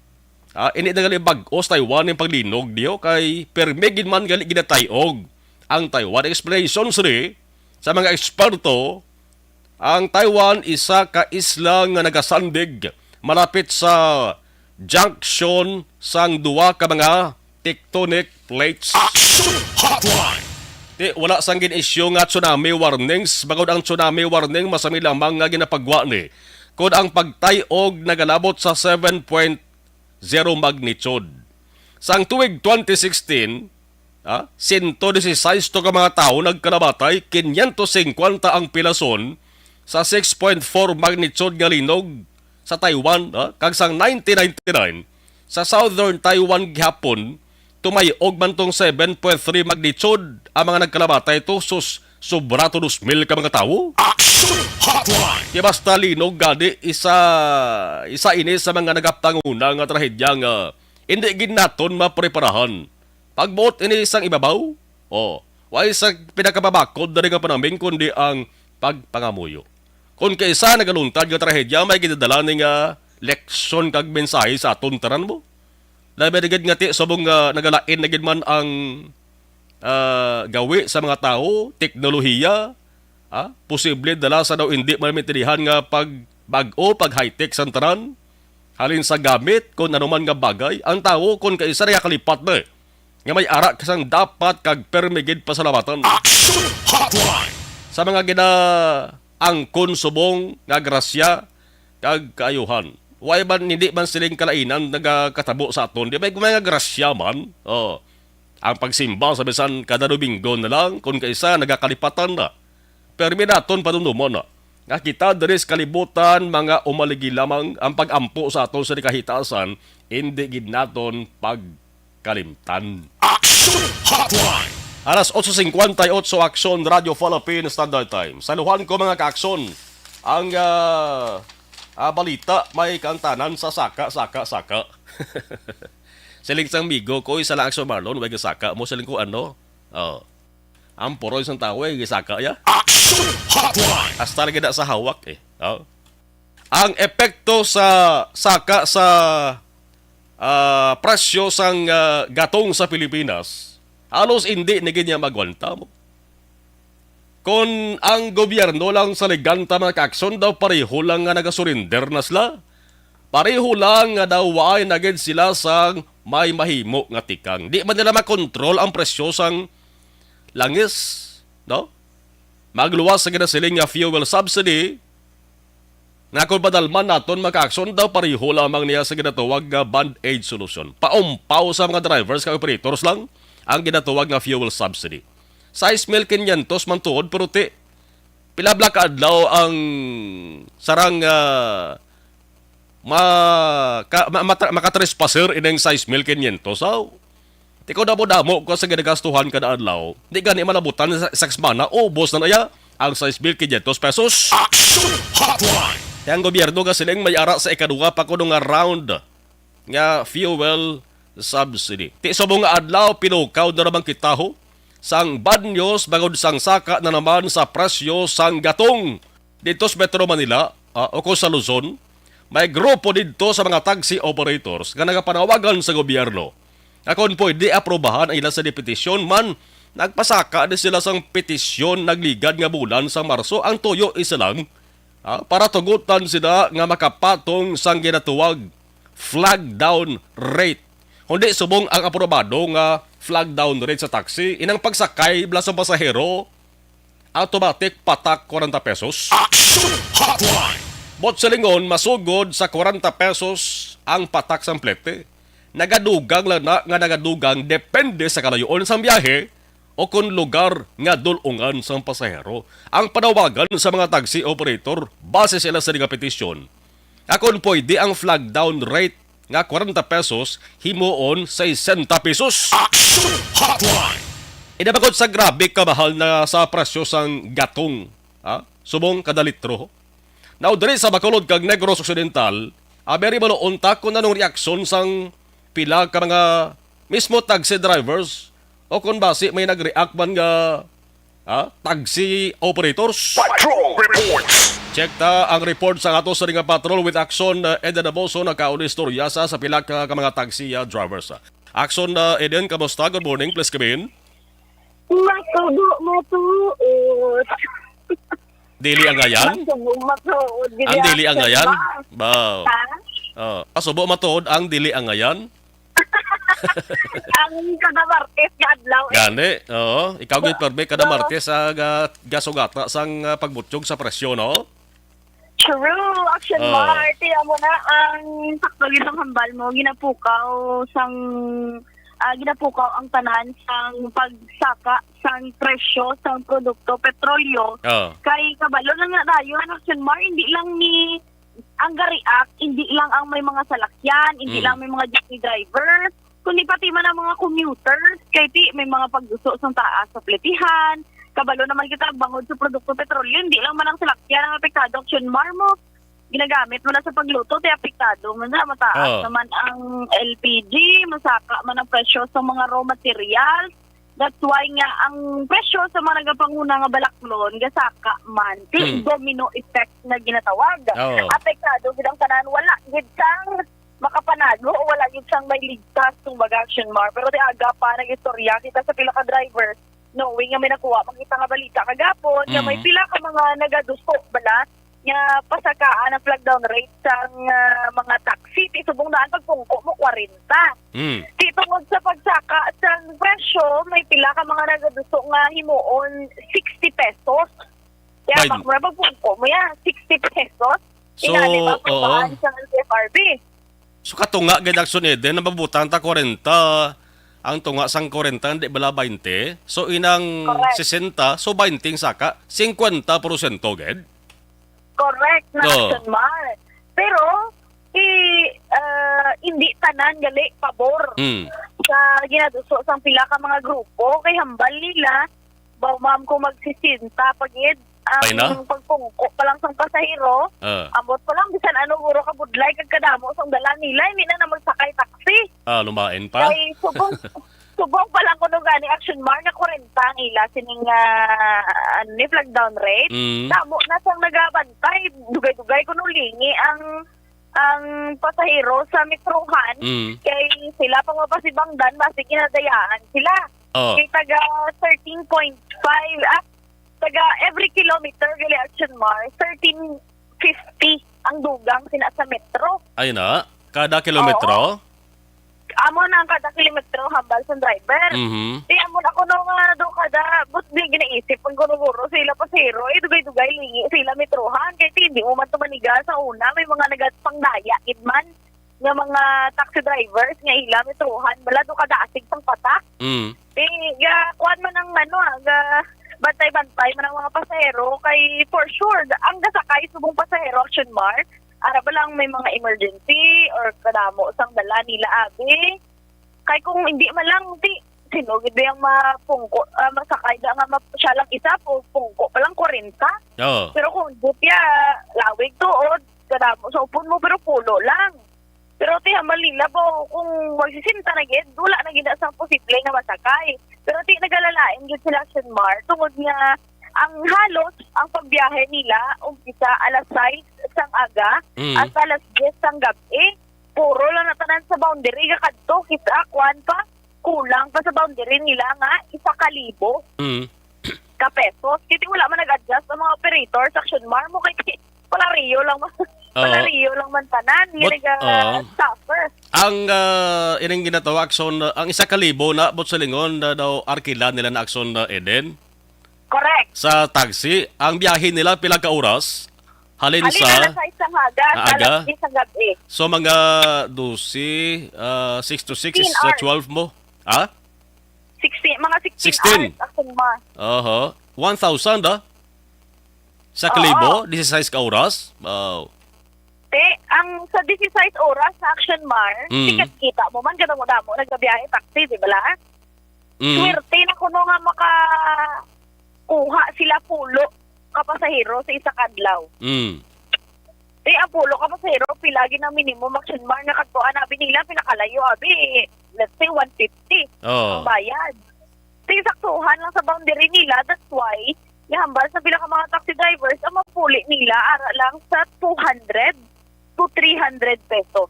ini na gali bag-o sa Taiwan yung paglinog diyo kay permigin man gali ginatayog. Ang Taiwan explanation siri sa mga eksperto, ang Taiwan isa ka isla nga nagasandig malapit sa junction sang duwa ka mga tectonic plates. Action Hotline. Wala sang gin-issue nga tsunami warnings. Bagod ang tsunami warning masami lamang nga ginapagwa ni. Kung ang pagtayog nagalabot sa 7.0 magnitude. Sang tuig 2016, 116 to ka mga tao nagkanabatay, 550 ang pilason sa 6.4 magnitude nga linog sa Taiwan. Kag sang 1999, sa Southern Taiwan gihapon, tumayog man tong 7.3 magnitude ang mga nagkalabatay to sobra to 2,000 ka mga tao. Action Hotline. Kaya basta linog gadi isa ini sa mga nagaptanguna nga trahedya nga hindi gid naton mapreparahan. Pagbuot ini isang ibabaw, wala isang pinakababakod na rin nga panaming kundi ang pagpangamuyo. Kung kaisa nagaluntad nga trahedya may gidadala ni nga leksyon kag mensahe sa aton tanan mo. Labi na gid nga ti sabong nagalain na gid man ang gawi sa mga tao, teknolohiya, posible dala sa daw hindi maintindihan nga pag-bag-o, pag-high-tech sa tanan, halin sa gamit, kung ano man nga bagay, ang tao kung kaisa rin kalipat na nga may arak kasang dapat kag permigid pasalamatan. Action Hotline. Sa mga angkon subong nga grasya kag kaayuhan. Why ba hindi man siling kalainan nagkatabo sa aton? Di ba mga grasya man? Ang pagsimba sa bisan kada Domingo na lang kung kaisa nagakalipatan na. Permi naton panumdumon na. Nga kita deres kalibutan mga umaligi lamang ang pag-ampo sa aton sa kahitasan hindi gid naton pagkalimtan. Action Hotline. Alas 8:58 Action Radio Philippine Standard Time. Saluhan ko mga ka-aksyon. Ang balita may kantanan sa saka. Siling sang migo ko isa lang Action Marlon may saka mo siling ko ano. Ang puro isang tao gisaka ya. Action Hotline. Hasta lagi sa hawak Ang epekto sa saka sa presyo sang gatong sa Pilipinas halos hindi na ganyan magwanta mo. Kung ang gobyerno lang sa liganta mga kakson daw pareho lang nga nagasurinder na sila. Pareho lang nga daw ay naged sila sang may mahimo nga tikang. Di man nila makontrol ang presyo sang langis, no? Magluwas sa ginasiling nga fuel subsidy nga kung padalman naton makakson daw pareho lamang niya sa ginatawag nga band-aid solution. Paumpaw sa mga drivers ka operators lang ang ginatawag nga fuel subsidy. 6,500 man tuod pero pilabla ka adlaw ang sarang makatrespasser ineng 6,500. So, Tiko na mo damo ko sa ginagastuhan kada adlaw. Di gani malabutan sa semana, ubos na naya ang 6,500 pesos. Action Hotline! Ang gobyerno nga silang may ara sa ikaduha pa kuno nga round nga fuel subsidy. Ti subong nga adlaw pinukaw na naman kita ho sang bad news bagod sang saka na naman sa presyo sang gatong. Dito sa Metro Manila o kung sa Luzon, may grupo dito sa mga taxi operators nga nagapanawagan sa gobyerno. Akon pwede aprobahan ang ilang sa petisyon man nagpasaka din sila sang petisyon nagligad nga bulan sa Marso ang tuyo isa lang para tugutan sila nga makapatong sang ginatuwag flag down rate. Kundi subong ang aprobado nga flag down rate sa taxi, inang pagsakay bala sa pasahero, automatic patak 40 pesos. Action Hotline! Bot sa lingon, masugod sa 40 pesos ang patak sa plete. Nagadugang lang na nga nagadugang depende sa kalayoon sa biyahe o kung lugar nga dulungan sa pasahero. Ang panawagan sa mga taxi operator base sila sa nga petisyon. Akon pwede ang flag down rate nga 40 pesos himuon 60 pesos. Action Hotline! Inabagod sa grabe kamahal na sa presyo sang gatong. Subong kada litro. Now diri sa Bacolod kag Negros Occidental, aberi malo unta kung anong reaksyon sang pila ka mga mismo taxi drivers o kung basi may nag-react man nga taxi operators. Patrol reports! Check ta ang report sa ato sa ringa patrol with Action Eden Aboso na kaunistorya sa pila ka mga taxi drivers. Action Eden, kamusta? Good morning, please come in. Matuod. Dili ang ngayan? Matuod. Ang dili ang ngayan? Wow. Asubo matuod ang dili ang ngayan? Ang kada Martes nga adlaw. Gani, oo. Ikaw gid perbe kada Martes sa gasugata sang pagbutyog sa presyo, no? True, Action Mart. Tiyan mo na ang sakto gitong hambal mo. Ginapukaw ang tanan sang pagsaka sang presyo sang produkto petrolyo. Kay kabalo na nga tayo ang Action Mart, hindi lang ni ang gariak, hindi lang ang may mga salakyan, hindi lang may mga jeepney drivers, kundi pati man ang mga commuters, kay ti may mga paggusto sa taas sa pletihan. Kabalo naman kita bangod sa produkto petrolyo, hindi lang man ang salakyan ang apektado. Action Mart mo, ginagamit mo na sa pagluto, te apektado man na mataas naman ang LPG, masaka man ang presyo sa mga raw materials. That's why nga ang presyo sa mga nagapanguna nga balaklon gasaka man domino effect na ginatawag. Apektado gid ang tanan, wala gid sang makapanalo o wala gid sang may ligtas tung Action Mart. Pero di aga pa nag-istorya kita sa pila ka drivers knowing nga may nakuha makita nga balita kagapon nga may pila ka mga nagadusto bala nga pasakaan ang flag down rate sang mga taxi. Subong naan pagpungko mo 40. Tungod sa pagsaka sang presyo, may pila ka mga nagadusto nga himuon 60 pesos. Kaya pagpungko mo yan, 60 pesos. So, pagpapaan sa FRB. So katunga gid Action Eden nababutan ta 40. Ang tunga sang 40 di bala 20. So inang 60, so 20 saka 50% gid. Correct na Action Mart. Pero hindi tanan gali pabor sa ginaduso sang pila ka mga grupo kay hambal nila ma'am kung magsisinta pagid ang pagpungko pa lang sang pasahero ambot pa lang bisan ano guro ka budlay kag kadamo sang dala nila hindi na magsakay taxi lumain pa kay subong pa lang kuno gani Action Mart na 40 ang ila sining ni flag down rate damo na sang nagabantay dugay-dugay kuno lingi ang pasahero sa metrohan kay sila pang mapasibangdan basig kinadayaan sila kay taga 13.5 taga every kilometer gali Action Mart 13.50 ang dugang sina sa metro. Ay na, kada kilometro? Amo na ang kada kilometro hambal sa driver. Amo na kuno nga do kada but di ginaisip pag guro sila pasero dugay-dugay lingi sila metrohan kay hindi mo man tumaniga sa una may mga nagpangdaya idman nga mga taxi drivers nga ila metrohan bala do kada asig sang patak. Kuan man ang bantay-bantay man ang mga pasahero kay for sure ang gasakay subong pasahero Action Mart ara ba lang may mga emergency or kadamo sang dala nila abi Kay kung hindi man lang, sino gid yung mapungko, masakay da nga siya lang isa po, pungko pa lang 40. Oo. Pero kung butya, lawig tuod, kadamo sa upon mo, pero pulo lang. Pero Manila po, kung magsisinta na gid, wala na gid sa posible nga masakay. Pero nagalalain gid sila Action Mar, tungod nga, ang halos, ang pagbiyahe nila, umpisa alas 6 sang aga, at alas 10 sang gabi. Puro lang natanan sa boundary, kakadto, kita, kwan pa, kulang pa sa boundary nila nga, 1,000 ka pesos. Kiti wala man nag-adjust ang mga operator sa Action Mar mo, kaya pala Rio lang man tanan, nga nag-suffer. Ang ining ginatawa, Action, ang 1,000 na, bot sa lingon, daw arkila nila na Action Eden. Correct. Sa taxi, ang biyahe nila pila ka oras? Halin sa alas 6 sang aga, alas 10 sang gabi. So mga 12, 6 to 6 is 12 mo. Ha? 16 16. hours Action Mar. 1,000 sa kalibo, 16 ka oras. Wow. Ang sa 16 oras sa Action Mar, kita mo man kadamo damo nagbiyahe taxi, di ba la? Swerte na kuno nga kuha sila pulo kapasahero sa isa kadlaw. Ang pulo kapasahero pilagi na minimum Action Mar nga kadtuan abi nila pinakalayo abi let's say 150 ang bayad. Saktuhan lang sa boundary nila, that's why hambal sa pila ka mga taxi drivers ang mapuli nila ara lang sa 200 to 300 pesos.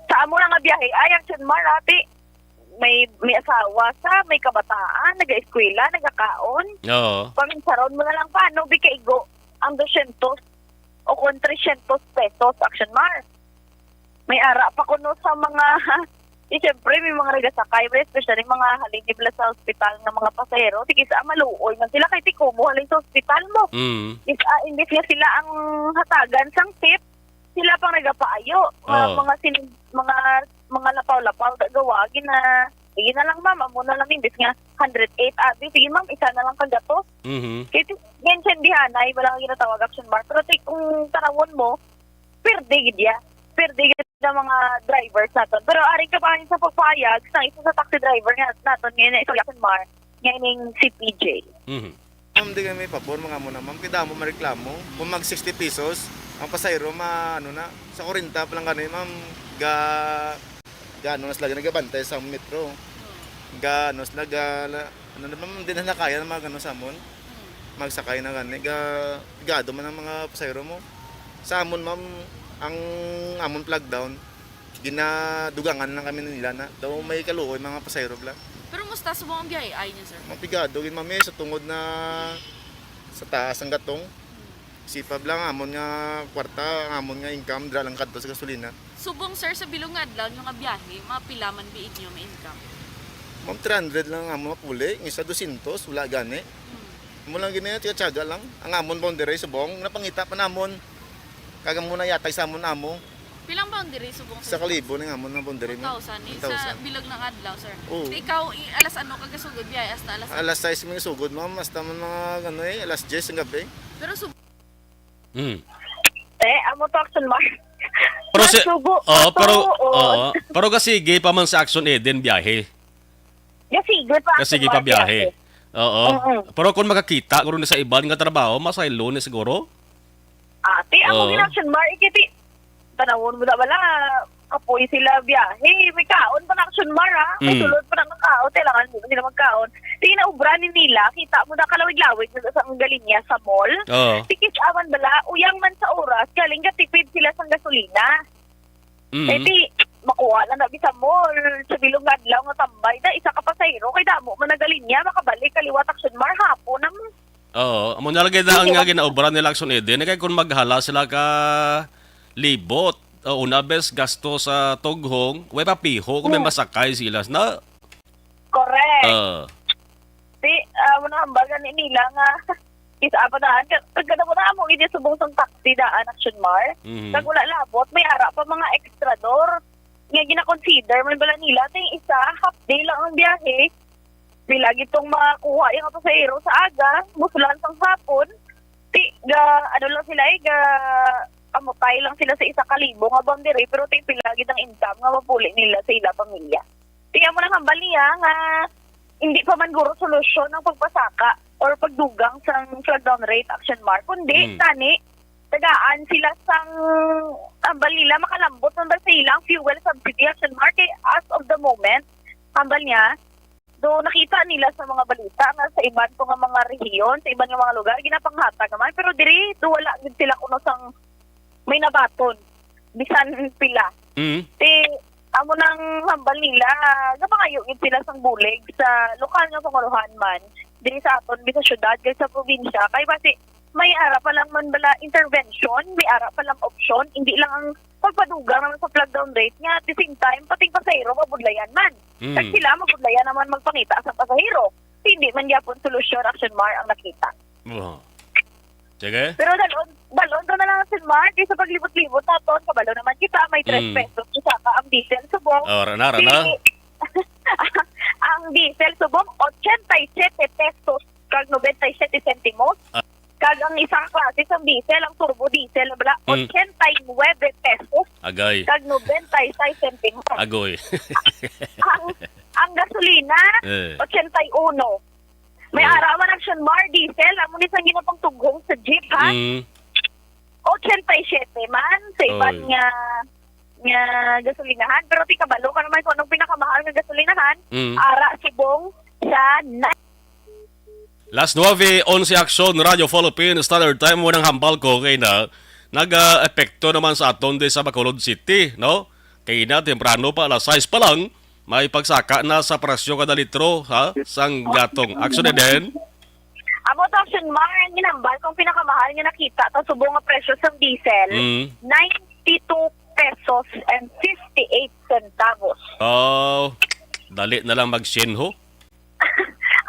Sa amo nga biyahe ay Action Mar ate may asawa sa, may kabataan, nag-eskwela, nagkakaon. Oo. Paminsaron mo na lang paano, bikaigo ang 200 o kung 300 pesos Action Mar. May ara pa kuno sa mga, siyempre may mga nagasakay, especially mga halinibla sa ospital ng mga pasahero. Sige sa maluoy man sila kay tikumo halin sa ospital mo. Imbis nga sila ang hatagan sang tip, sila pang nagapaayo. Mga lapaw-lapaw gawagin na sige na lang ma'am, amo na lang imbis nga 108 abi, sige ma'am, isa na lang kagatos. Kaya ganyan dihanay, wala kang ginatawag Action Mar. Pero kung tarawon mo, perde gid na mga drivers naton. Pero aring kabahin sa pagpayag sa isa sa taxi driver naton ngayon ito Action Mar, ngayon si PJ. Ma'am, di kami pabor mga muna ma'am, kaya mo mareklamo, kung mag 60 pesos, ang pasahero sa 40 pa lang ganun ma'am, gano nas lagi nagabantay sa metro. Gano nas naman din na kaya na mga sa amon. Magsakay na gani gado man ang mga pasahero mo. Sa amon ma'am, ang amon plug down ginadugangan lang kami nila na daw may kaluoy mga pasahero bla. Pero musta sa mga biyahe ay niya sir? Mapigado gid mami sa tungod na sa taas ang gatong. Sipab lang amon nga kwarta, amon nga income dra lang kadto sa gasolina. Subong sir sa bilong adlaw nga biyahe, mapila man biig niyo may income. Ma'am 300 lang amon mapuli, isa 200 wala gani. Mo lang gini tiyaga lang. Ang amon boundary subong napangita pa namon. Kaga muna yatay sa amon amo. Pilang boundary subong sir? Sa kalibo ning amon nga boundary mo. 1,000 sa bilog ng adlaw sir. Ikaw alas ano kagasugod biyahe hasta alas 6 mga sugod ma'am, hasta man mga gano alas 10 ng gabi. Pero amo to Action Mar. Pero kasi pa man sa Action Eden biyahe. Sige pa biyahe. Oo. Pero kung makakita kung sa iban nga trabaho, masaylo ni siguro. Ate, amo Action Mar ikiti. Tanawon mo na wala kapoy sila biyahe. May kaon pa na Action Mar ha. May sulod pa na ng kaon. Kailangan mo nila magkaon. Tingin na ubranin nila. Kita mo na kalawig-lawig na sa galing niya sa mall. Tikis aman bala. Uyang man sa oras. Galing ka tipid sila sa gasolina. Makuha lang na sa mall. Sa bilong adlaw nga tambay. Da isa ka pasahero. Kay damo managaling niya. Makabalik kaliwat Action Mar. Hapon naman. Oo. Amo nalagay na ang ginaobra nila Action Eden. Kaya kung maghala sila ka libot. Una bes gasto sa tughong, way papiho kung may masakay sila na. Correct. Muna hambagan nila nga isa pa daan. Kaganda mo na mo, hindi subong sang taxi daan Action Mar. Kag wala labot, may ara pa mga extra door. Nga gina-consider, man bala nila, ting isa, half day lang ang biyahe. Bilagi itong makuha yung pasahero sa aga, musulan sang hapon. Ano lang sila amutay lang sila sa 1,000 nga boundary pero tay pilagi ng income nga mapuli nila sa ila pamilya. Tiya mo nang hambal niya nga hindi pa man guro solusyon ng pagpasaka or pagdugang sa flood down rate action mark kundi tani tagaan sila sang hambal nila makalambot man ba sa ilang fuel subsidy action mark as of the moment hambal niya do nakita nila sa mga balita nga sa iban ko nga mga rehiyon, sa iban nga mga lugar, ginapanghatag naman. Pero diri, do wala gid sila kuno sang may nabaton. Bisan pila. Amo nang hambal nila, napangayo gid sila sang bulig sa lokal nga panguluhan man. Diri sa aton, sa syudad, sa probinsya. Kay basi, may ara pa lang man bala intervention, may ara pa lang option, hindi lang ang pagpadugang naman sa flood down rate nga at the same time, pating pasahero mabudlayan man. Kasi sila mabudlayan naman magpangita sa pasahero. Hindi man yapon solusyon action mark ang nakita. Sige. Pero dalon doon na lang action mark sa paglibot-libot naton, kabalo naman kita, may 3 pesos isa ka ang diesel subong. Rana. Ang diesel subong, 87 pesos kag 97 centimos. Kag ang isang klase sa diesel, ang turbo diesel, bala, 89 pesos. Agay. Kag 96 centimos. Agoy. ang gasolina, 81. May arawan action mar diesel, amo ni sang ginapang tughong sa jeep ha. 87 man sa iban nga gasolinahan, pero ti kabalo ka naman kung anong pinakamahal nga gasolinahan, ara subong sa Last 9:11 Action Radio Philippines Standard Time mo nang hambal ko kay na nag-epekto naman sa aton sa Bacolod City, no? Kay na temprano pa alas 6 pa lang may pagsaka na sa presyo kada litro ha sang gatong. Action din. Amo to action mar ginambal kung pinakamahal nga nakita ta subong nga presyo sa diesel 92 pesos and 58 centavos. Oh, dali na lang mag-shenho.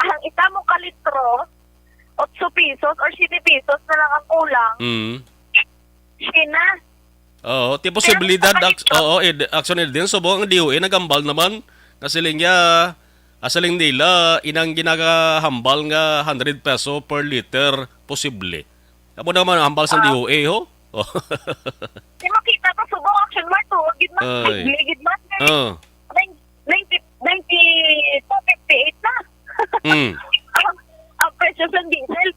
Ang isa mo ka litro, 8 pesos or 7 pesos na lang ang kulang. Sina? Oo, ti posibilidad action din subong ang DOE nagambal naman kasi asaling nila inang ginagahambal nga 100 peso per liter posible. Amo naman hambal sa DOE ho. Di makita pa subong action mar to, gid man gid man. 92.58 na. Ang presyo sa diesel,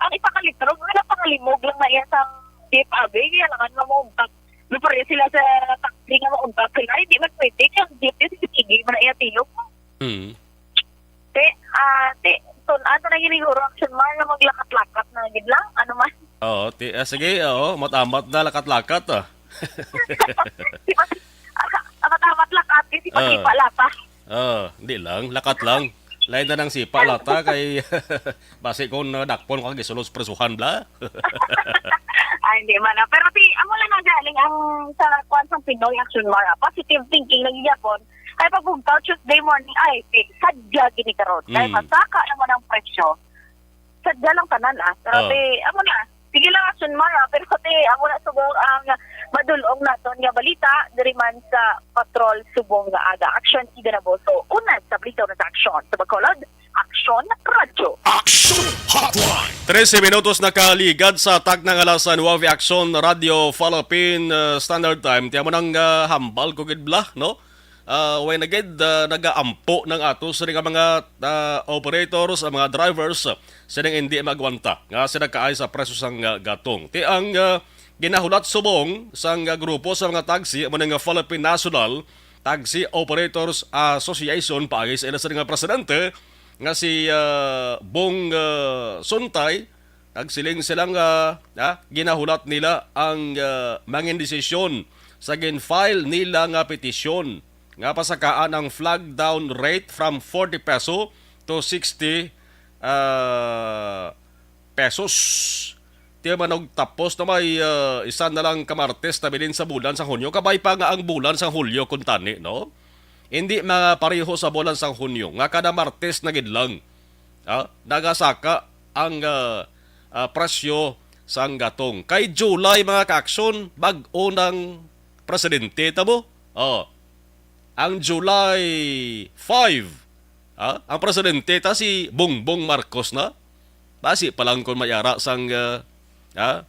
ang isa ka litro, wala pangalimog lang na yan sang jeep abe, kaya lang nga maumpak. Lupareho sila sa taxi nga maumpak sila, hindi man pwede, yung jeep yung sisigig mo na iatiyok. Ano na giniguro action mar na maglakat-lakat na gid lang, ano man. Sige, matamat na lakat-lakat Matamat lakat, kasi pag-ipalata. Hindi lang, lakat lang. Lain na ng sipa lata kay base kung dakpon ko gisulos presuhan bla. Hindi man na. Pero amo lang na galing ang sa kwan sang Pinoy action mar. Positive thinking lang gyapon. Ay pagbugtaw Tuesday morning ay sadya gini karon. Kay masaka naman ang presyo. Sadya lang tanan Pero amo na. Sige lang action mar pero amo na subong ang madulong naton nga balita diri man sa patrol subong nga aga action iganaboso unad sa blitaw na action sa Bacolod Action Radio. Action Hotline. 13 minutos na kaligad sa tag ng alasan Wavi Action Radio Philippine Standard Time. Tiyan mo nang hambal ko gidbla, no? Way na gid nagaampo ng atos sa mga operators, ang mga drivers sa hindi magwanta nga sila kaay sa presyo sang gatong. Ti ang ginahulat subong sang grupo sa mga taxi mo nga Philippine National Taxi Operators Association paagi sa ila sa nga presidente nga si Bong Suntay tagsiling silang ginahulat nila ang mangin desisyon sa gin-file nila nga petisyon nga pasakaan ang flag down rate from 40 peso to 60 pesos. Tiya man tapos na may isa na lang kamartes na bilin sa bulan sa Hunyo. Kabay pa nga ang bulan sa Hulyo kung tani, no? Hindi mga pareho sa bulan sa Hunyo. Nga kada martes na gidlang. Nagasaka ang presyo sa gatong. Kay July mga ka-aksyon, bag-o ng presidente, tamo? Ang July 5, ang presidente ta si Bongbong Marcos na. Basi pa lang kung mayara sang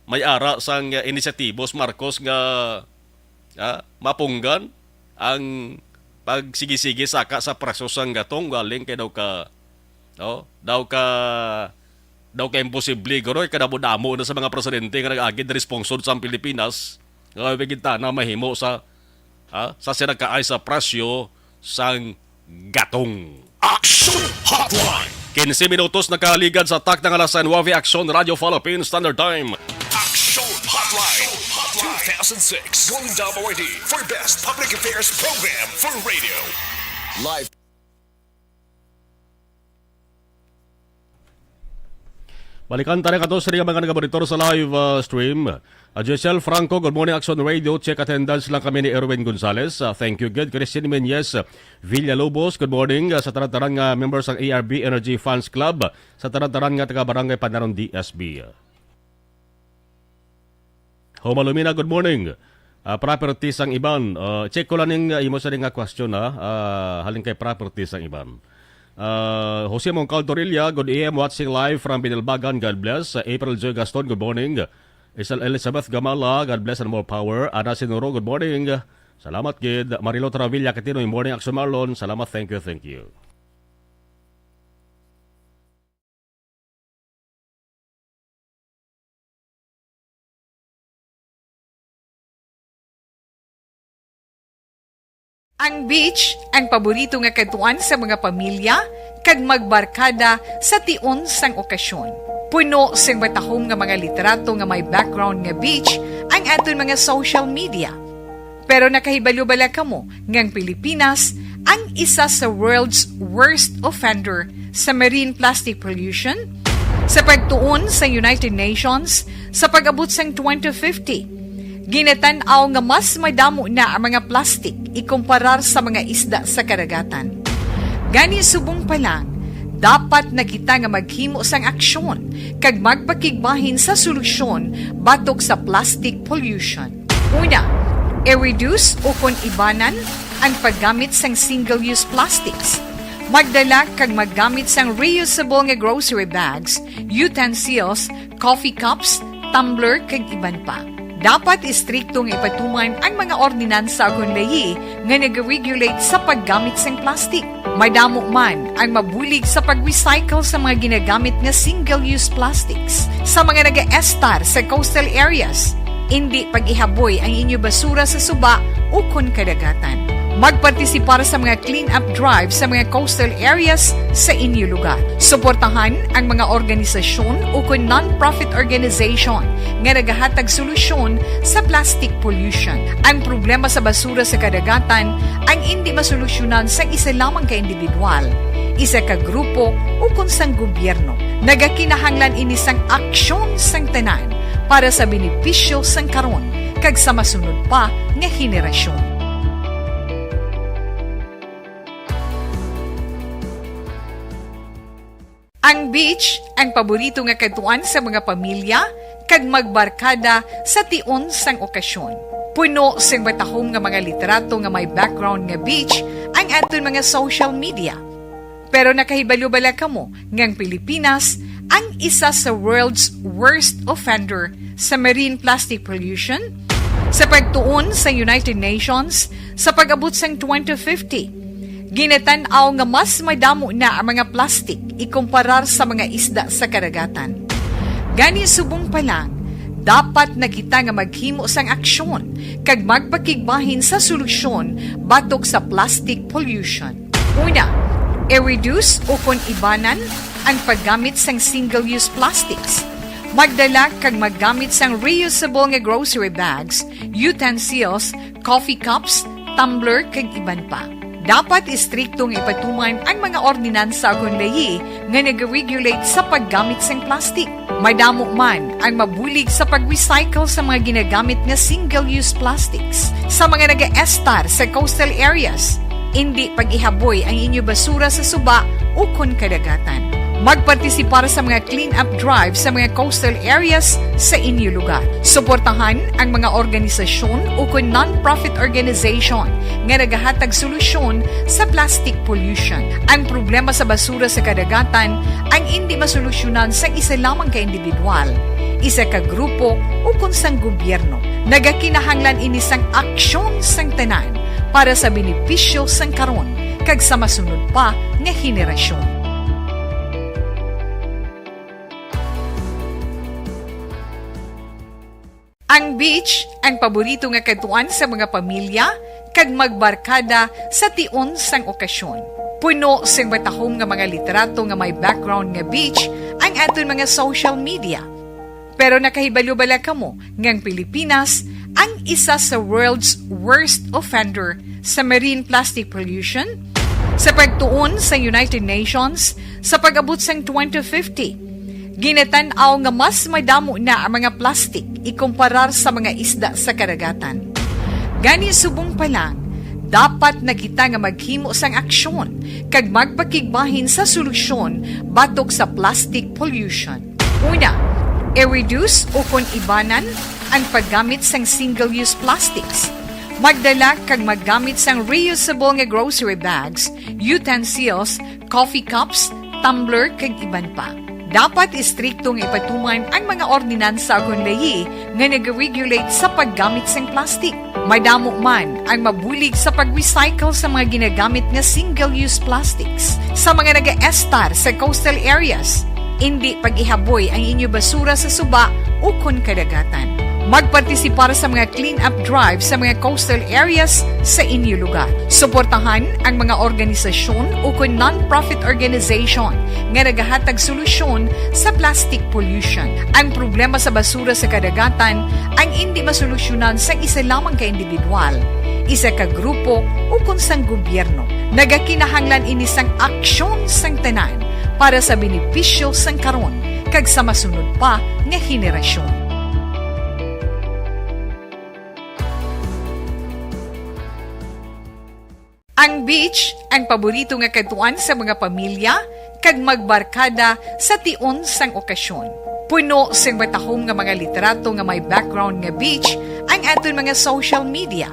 may ara sang inisyatibos Marcos nga mapunggan ang pagsigisigi saka sa presyo sang gatong galing kay daw ka imposible guro kadamo-damo na sa mga presidente nga nag-agid responsod sa Pilipinas nga bigita na mahimo sa sinagkaay sa presyo sang gatong. Action Hotline. 15 minutos nakaligad sa tak ng alas 9 Action Radio Philippines Standard Time. Action Hotline 2006 Golden Dome Award for Best Public Affairs Program for Radio. Live. Balikan tayo kato sa mga nagabaritor sa live stream. Giselle Franco, good morning Action Radio. Check attendance lang kami ni Erwin Gonzalez. Thank you, good. Christine Menyes, Villalobos, good morning. Sa taran-taran nga members ng ARB Energy Fans Club. Sa taran-taran nga taga-barangay Panaron DSB. Homalumina, good morning. Properties ang iban. Check ko lang yung imo sa nga question halin kay properties ang iban. Jose Moncal Torilla, good AM, watching live from Binilbagan, God bless. April Joy Gaston, good morning. Elizabeth Gamala, God bless and more power. Ana Sinuro, good morning. Salamat, kid. Marilo Travilla Catino, good morning. Action Marlon, salamat, thank you. Ang beach, ang paborito nga katuan sa mga pamilya, kag magbarkada sa tion sang okasyon. Puno sang batahom nga mga literato nga may background nga beach ang aton mga social media. Pero nakahibalo-bala kamo ngang Pilipinas ang isa sa world's worst offender sa marine plastic pollution? Sa pagtuon sa United Nations, sa pag-abot sang 2050, ginatanaw nga mas madamo na ang mga plastic ikumparar sa mga isda sa karagatan. Gani subong pa lang, dapat na kita nga maghimo sang aksyon kag magpakigbahin sa solusyon batok sa plastic pollution. Una, i-reduce o kon ibanan ang paggamit sang single-use plastics. Magdala kag maggamit sang reusable nga grocery bags, utensils, coffee cups, tumbler kag iban pa. Dapat istriktong ipatuman ang mga ordinansa akong layi nga nag-regulate sa paggamit sang plastic. Madamo man ang mabulig sa pag-recycle sa mga ginagamit nga single-use plastics. Sa mga nag-estar sa coastal areas, hindi pag-ihaboy ang inyo basura sa suba o kon kadagatan. Magpartisipar sa mga clean-up drive sa mga coastal areas sa inyo lugar. Suportahan ang mga organisasyon o kung non-profit organization nga nagahatag solusyon sa plastic pollution. Ang problema sa basura sa kadagatan ang hindi masolusyonan sa isa lamang ka individual, isa ka grupo o kung sang gobyerno. Nagakinahanglan ini sang aksyon sang tanan para sa benepisyo sang karon kag sa masunod pa nga henerasyon. Ang beach, ang paborito nga katuan sa mga pamilya, kag magbarkada sa tion sang okasyon. Puno sang batahom nga mga literato nga may background nga beach ang aton mga social media. Pero nakahibalo-bala kamo ngang Pilipinas ang isa sa world's worst offender sa marine plastic pollution? Sa pagtuon sa United Nations, sa pag-abot sang 2050, ginatanaw nga mas madamo na ang mga plastic ikumparar sa mga isda sa karagatan. Gani subong pa lang, dapat na kita nga maghimo sang aksyon kag magpakigbahin sa solusyon batok sa plastic pollution. Una, i-reduce o kon ibanan ang paggamit sang single-use plastics. Magdala kag maggamit sang reusable nga grocery bags, utensils, coffee cups, tumbler kag iban pa. Dapat istriktong ipatuman ang mga ordinansa akong layi nga nag-regulate sa paggamit sang plastic. Madamo man ang mabulig sa pag-recycle sa mga ginagamit nga single-use plastics. Sa mga nag-estar sa coastal areas, hindi pag-ihaboy ang inyo basura sa suba o kon kadagatan. Magpartisipar sa mga clean-up drive sa mga coastal areas sa inyo lugar. Suportahan ang mga organisasyon o kung non-profit organization nga nagahatag solusyon sa plastic pollution. Ang problema sa basura sa kadagatan ang hindi masolusyonan sa isa lamang ka individual, isa ka grupo o kunsang gobyerno. Nagakinahanglan ini sang aksyon sang tanan para sa benepisyo sang karon kag sa masunod pa nga henerasyon. Ang beach ang paborito nga katuan sa mga pamilya kag magbarkada sa tion sang okasyon. Puno sing batahom nga mga literato nga may background nga beach ang aton mga social media. Pero nakahibalo-bala kamo ngang Pilipinas ang isa sa world's worst offender sa marine plastic pollution? Sa pagtuon sa United Nations sa pag-abot sang 2050, ginatan-aw nga mas madamo na ang mga plastic ikumparar sa mga isda sa karagatan. Gani subong pa lang, dapat na kita nga maghimo sang aksyon kag magpakigbahin sa solusyon batok sa plastic pollution. Una, i-reduce o kung ibanan ang paggamit sang single-use plastics. Magdala kag maggamit sang reusable nga grocery bags, utensils, coffee cups, tumbler kag iban pa. Dapat istriktong ipatuman ang mga ordinansa kung layi nga nag-regulate sa paggamit sang plastic. Madamo man ang mabulig sa pag-recycle sa mga ginagamit nga single-use plastics. Sa mga nag-estar sa coastal areas, hindi pag-ihaboy ang inyo basura sa suba o kun kadagatan. Magpartisipar sa mga clean-up drive sa mga coastal areas sa inyo lugar. Suportahan ang mga organisasyon o kung non-profit organization nga nagahatag solusyon sa plastic pollution. Ang problema sa basura sa kadagatan ang hindi masolusyonan sa isa lamang ka individual, isa ka grupo o kung sang gobyerno. Nagakinahanglan ini sang aksyon sang tanan para sa benepisyo sang karon kag sa masunod pa nga henerasyon. Ang beach ang paborito nga katuan sa mga pamilya kag magbarkada sa tion sang okasyon. Puno sing batahom nga mga literato nga may background nga beach ang aton mga social media.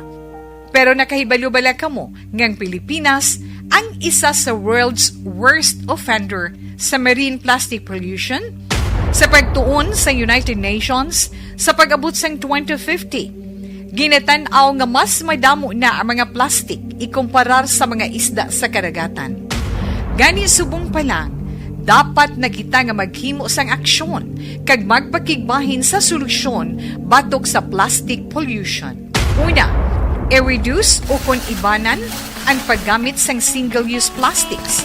Pero nakahibalo-bala kamo ngang Pilipinas ang isa sa world's worst offender sa marine plastic pollution? Sa pagtuon sa United Nations sa pag-abot sang 2050, ginatan-aw nga mas madamo na ang mga plastic ikumparar sa mga isda sa karagatan. Gani subong pa lang, dapat na kita nga maghimo sang aksyon kag magpakigbahin sa solusyon batok sa plastic pollution. Una, i-reduce o kung ibanan ang paggamit sang single-use plastics.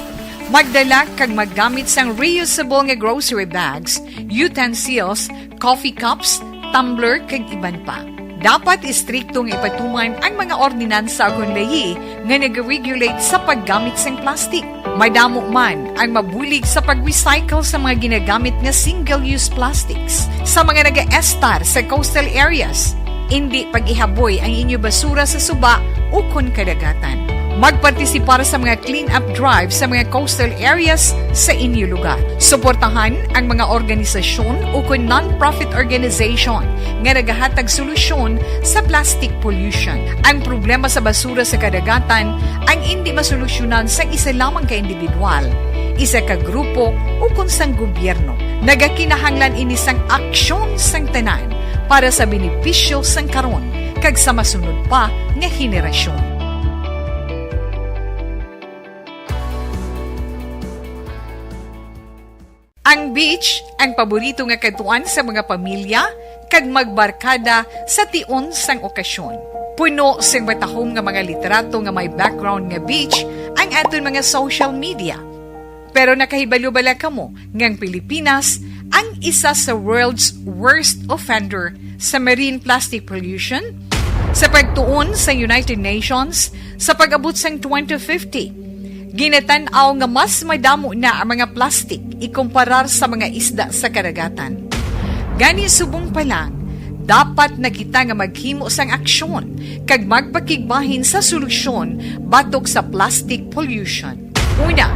Magdala kag maggamit sang reusable nga grocery bags, utensils, coffee cups, tumbler kag iban pa. Dapat istriktong ipatuman ang mga ordinansa kung layi nga nag-regulate sa paggamit sang plastic. Madamo man ang mabulig sa pag-recycle sa mga ginagamit nga single-use plastics. Sa mga nag-estar sa coastal areas, hindi pag-ihaboy ang inyo basura sa suba o kun kadagatan. Magpartisipar sa mga clean-up drive sa mga coastal areas sa inyo lugar. Suportahan ang mga organisasyon o kung non-profit organization nga nagahatag solusyon sa plastic pollution. Ang problema sa basura sa kadagatan ang hindi masolusyonan sa isa lamang ka individual, isa ka grupo o kung sang gobyerno. Nagakinahanglan ini sang aksyon sang tanan para sa benepisyo sang karon kag sa masunod pa nga henerasyon. Ang beach ang paborito nga katuan sa mga pamilya kag magbarkada sa tion sang okasyon. Puno sing batahom nga mga literato nga may background nga beach ang aton mga social media. Pero nakahibalo-bala kamo ngang Pilipinas ang isa sa world's worst offender sa marine plastic pollution? Sa pagtuon sa United Nations sa pag-abot sang 2050, ginatan-aw nga mas madamo na ang mga plastic ikumparar sa mga isda sa karagatan. Gani subong pa lang, dapat na kita nga maghimo sang aksyon kag magpakigbahin sa solusyon batok sa plastic pollution. Una,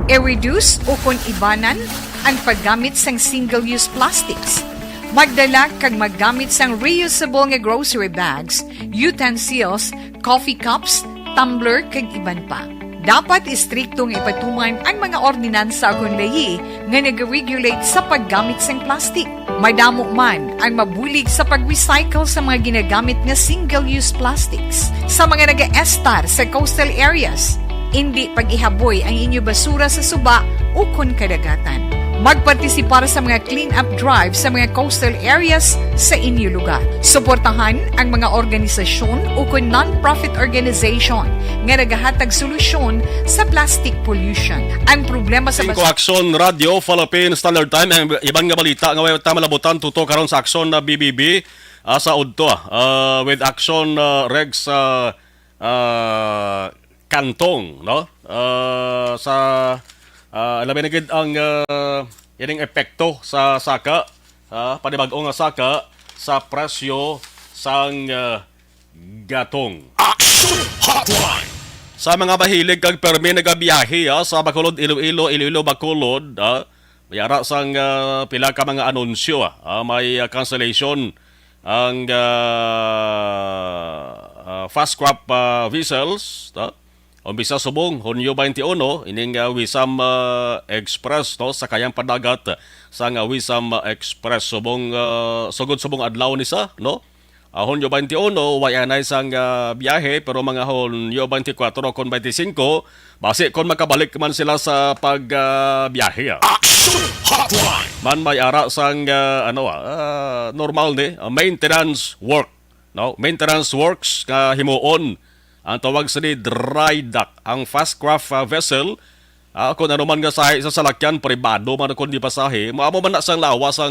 i-reduce o kung ibanan ang paggamit sang single-use plastics. Magdala kag maggamit sang reusable nga grocery bags, utensils, coffee cups, tumbler kag iban pa. Dapat istriktong ipatuman ang mga ordinansa akong layi nga nag-regulate sa paggamit ng plastic. Madamo man ang mabulig sa pag-recycle sa mga ginagamit nga single-use plastics sa mga nag-estar sa coastal areas. Hindi pag-ihaboy ang inyo basura sa suba o kon kadagatan. Magpartisipar sa mga clean-up drive sa mga coastal areas sa inyo lugar. Suportahan ang mga organisasyon o kung non-profit organization nga nagahatag solusyon sa plastic pollution. Ang problema sa Action Radio, Philippine Standard Time, ang ibang nga balita nga way tamalabutan tuto karon sa Action na BBB sa udto with Action Regs Kantong, no? Sa labi na gid ang ining epekto sa saka, panibag-o nga saka sa presyo sang gatong. Action Hotline! Sa mga mahilig kag permi nagabiyahe sa Bacolod, Iloilo, Bacolod, mayara sang pila ka mga anunsyo. May cancellation ang fast crop vessels. Umpisa subong, Hunyo 21, ining Wisam Express sa kayang padagat sang Wisam Express. Sugod-subong adlaw ni sa, no? Hunyo 21, wayanay sang biyahe, pero mga Hunyo 24 kon 25, base kon makabalik man sila sa pagbiyahe. Action Hotline! Man may ara sang normal ni maintenance work, no? Maintenance works ka himuon. Ang tawag sa ni dry dock, ang fast craft vessel, kung ano man nga sahi sa salakyan, pribado man kung di pasahe, maamo man na sang lawas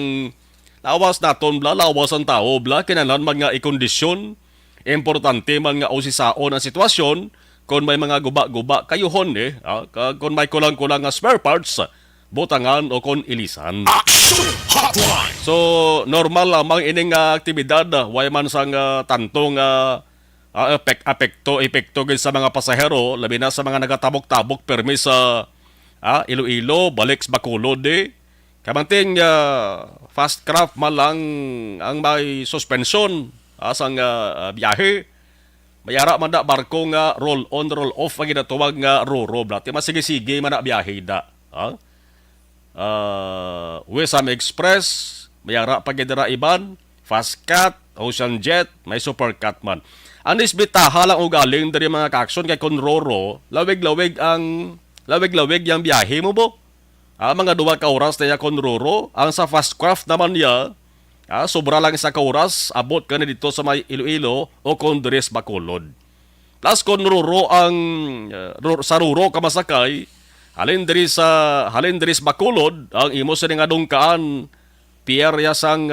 naton bla, lawas ang tao bla, kinalan man nga ikondisyon, importante man nga usisaon ang sitwasyon, kung may mga guba-guba, kayuhon kung may kulang-kulang nga spare parts, butangan o kung ilisan. Action Hotline! So, normal lamang ining aktibidad, way man sang tantong epekto gid sa mga pasahero, labi na sa mga nagatabok-tabok permi sa Iloilo, balik sa Bacolod kamanting fast craft malang ang may suspension sang biyahe. Mayara man da barko nga roll on roll off ang ginatawag nga ro-ro blati masige-sige man na biyahe da. Wisam Express, mayara pagidira iban, Fast Cat, Ocean Jet, may Supercat man. Anis bitaha lang o galing dari mga kaksyon kay Conroro, lawig-lawig yang biyahe mo bo. Mga 2 ka oras na Conroro, ang sa fast craft naman niya, sobra lang isa ka oras, abot ka na dito sa may Iloilo o Condres Bacolod. Plus Conroro ang sa Ruro ka masakay, halin diri sa Bacolod, ang imo sa nga dungkaan, Pierre sang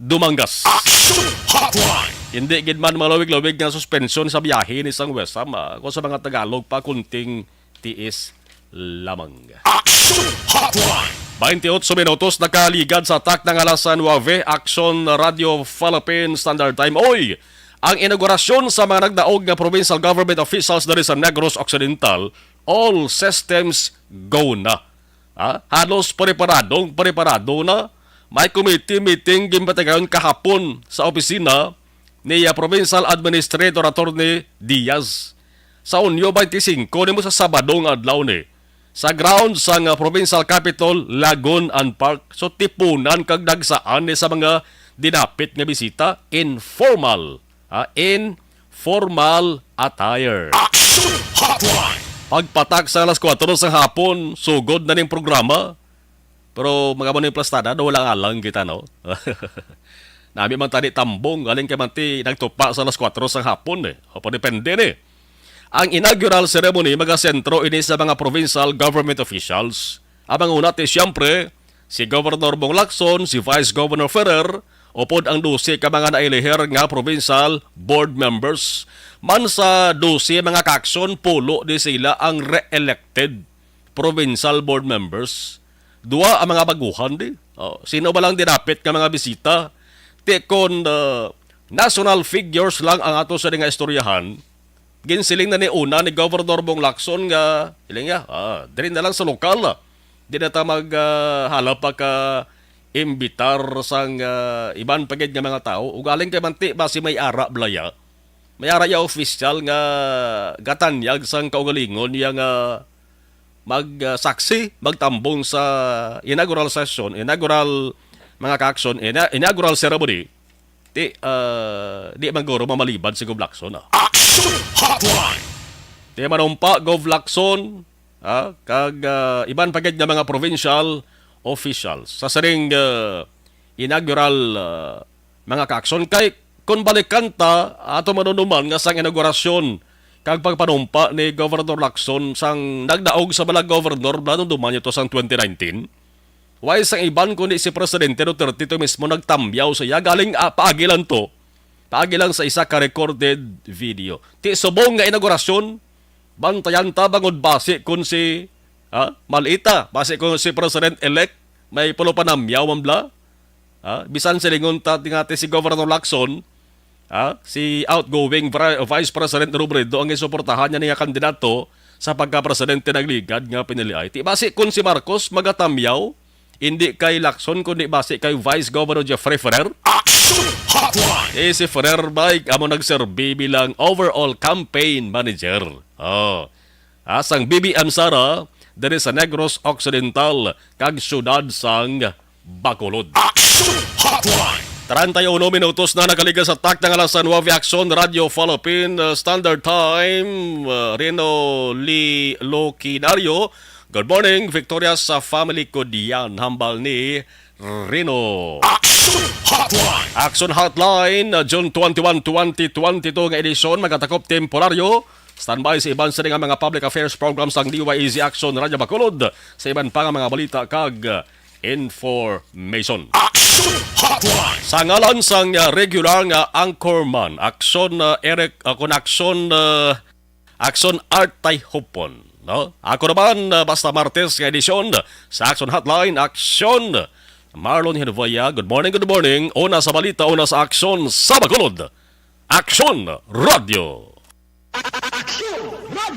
Dumangas. Action Hotline! Hindi gid man malawig-lawig nga suspension sa biyahe ni sang Wesam. Kung sa mga Tagalog pa kunting tiis lamang. Action Hotline! 28 minutos nakaligad sa tak ng alas 9. Action Radio Philippine Standard Time. Oy! Ang inaugurasyon sa mga nagdaog nga provincial government officials dari sa Negros Occidental, all systems go na. Halos preparado na. May committee meeting gimbatagan kahapon sa opisina ni Provincial Administrator Attorney Diaz. Sa Unyo 25 nimo sa Sabadong adlaw ni sa grounds sang Provincial Capital, Lagoon and Park. So tipunan kag dagsaan ni sa mga dinapit nga bisita informal attire. Action Hotline! Pagpatak sa alas 4 sa hapon, sugod na ning programa. Pero mga mo plastada, wala nga lang kita, no? Nami man tadi tambong, galing kay manti nagtupa sa alas 4 sa hapon, O depende, Ang inaugural ceremony magasentro ini sa mga provincial government officials. Abang una siyempre, si Governor Bong Lacson, si Vice Governor Ferrer, upod ang 12 ka mga nailihir nga provincial board members. Man sa 12 mga kakson, pulo di sila ang re-elected provincial board members. 2 ang mga baguhan di. Sino ba lang dinapit nga mga bisita? Tekon national figures lang ang ato sa nga istoryahan. Ginsiling na ni una ni Governor Bong Lacson nga iling diri na lang sa lokal. Di na ta maghalap pa ka imbitar sang iban pagid nga mga tao. Ugaling kay manti ba si may ara blaya. mayara ya official nga gatanyag sang kaugalingon yang magsaksi, magtambong sa inaugural session, inaugural mga ka-action, inaugural ceremony, di maguro mamalibad si Gov Lacson. Action Hotline! Di manumpa Gov Lacson, kag iban pagad nga mga provincial officials sa saring inaugural mga ka-action. Kay kung balikan ta, ato manunuman nga sang inaugurasyon kag pagpanumpa ni Governor Lacson sang nagdaog sa balang governor nung duman ito sang 2019. Why sang iban kundi si Presidente Duterte ito mismo nagtambyaw sa iya galing paagilan to. Paagilan sa isa ka recorded video. Ti subong nga inaugurasyon, bantayan ta bangod base kun si Malita, base kun si President-elect may pulo pa namyaw mambla. Bisan silingon ta tingati si Governor Lacson, si outgoing Vice President Robredo ang isuportahan niya niya kandidato sa pagka-presidente ng ligad nga pinili ay. Ti base kun si Marcos magatamyaw, hindi kay Lacson kundi base kay Vice Governor Jeffrey Ferrer. Action Hotline! Si Ferrer Mike amo nagserbi bilang overall campaign manager. Asang BBM Sara diri sa Negros Occidental kag syudad sang Bacolod. Action Hotline! 31 minutos na nakaliga sa tak ng alas 9 Action Radio Philippine Standard Time. Reno Lokinario. Good morning, Victoria sa family ko diyan. Hambal ni Reno. Action Hotline! Action Hotline, June 21, 2022 nga edisyon, magatakop temporaryo. Standby sa iban sa nga mga public affairs programs ang DYEZ Action Radio Bacolod sa iban pa nga mga balita kag information. Action Hotline! Sa ngalan sang regular nga anchorman, Action Eric Action Art Hopon. No? Ako naman, basta Martes nga edisyon sa Action Hotline, Action Marlon Hinovaya. Good morning, good morning. Una sa balita, una sa Action sa Bacolod. Action Radio.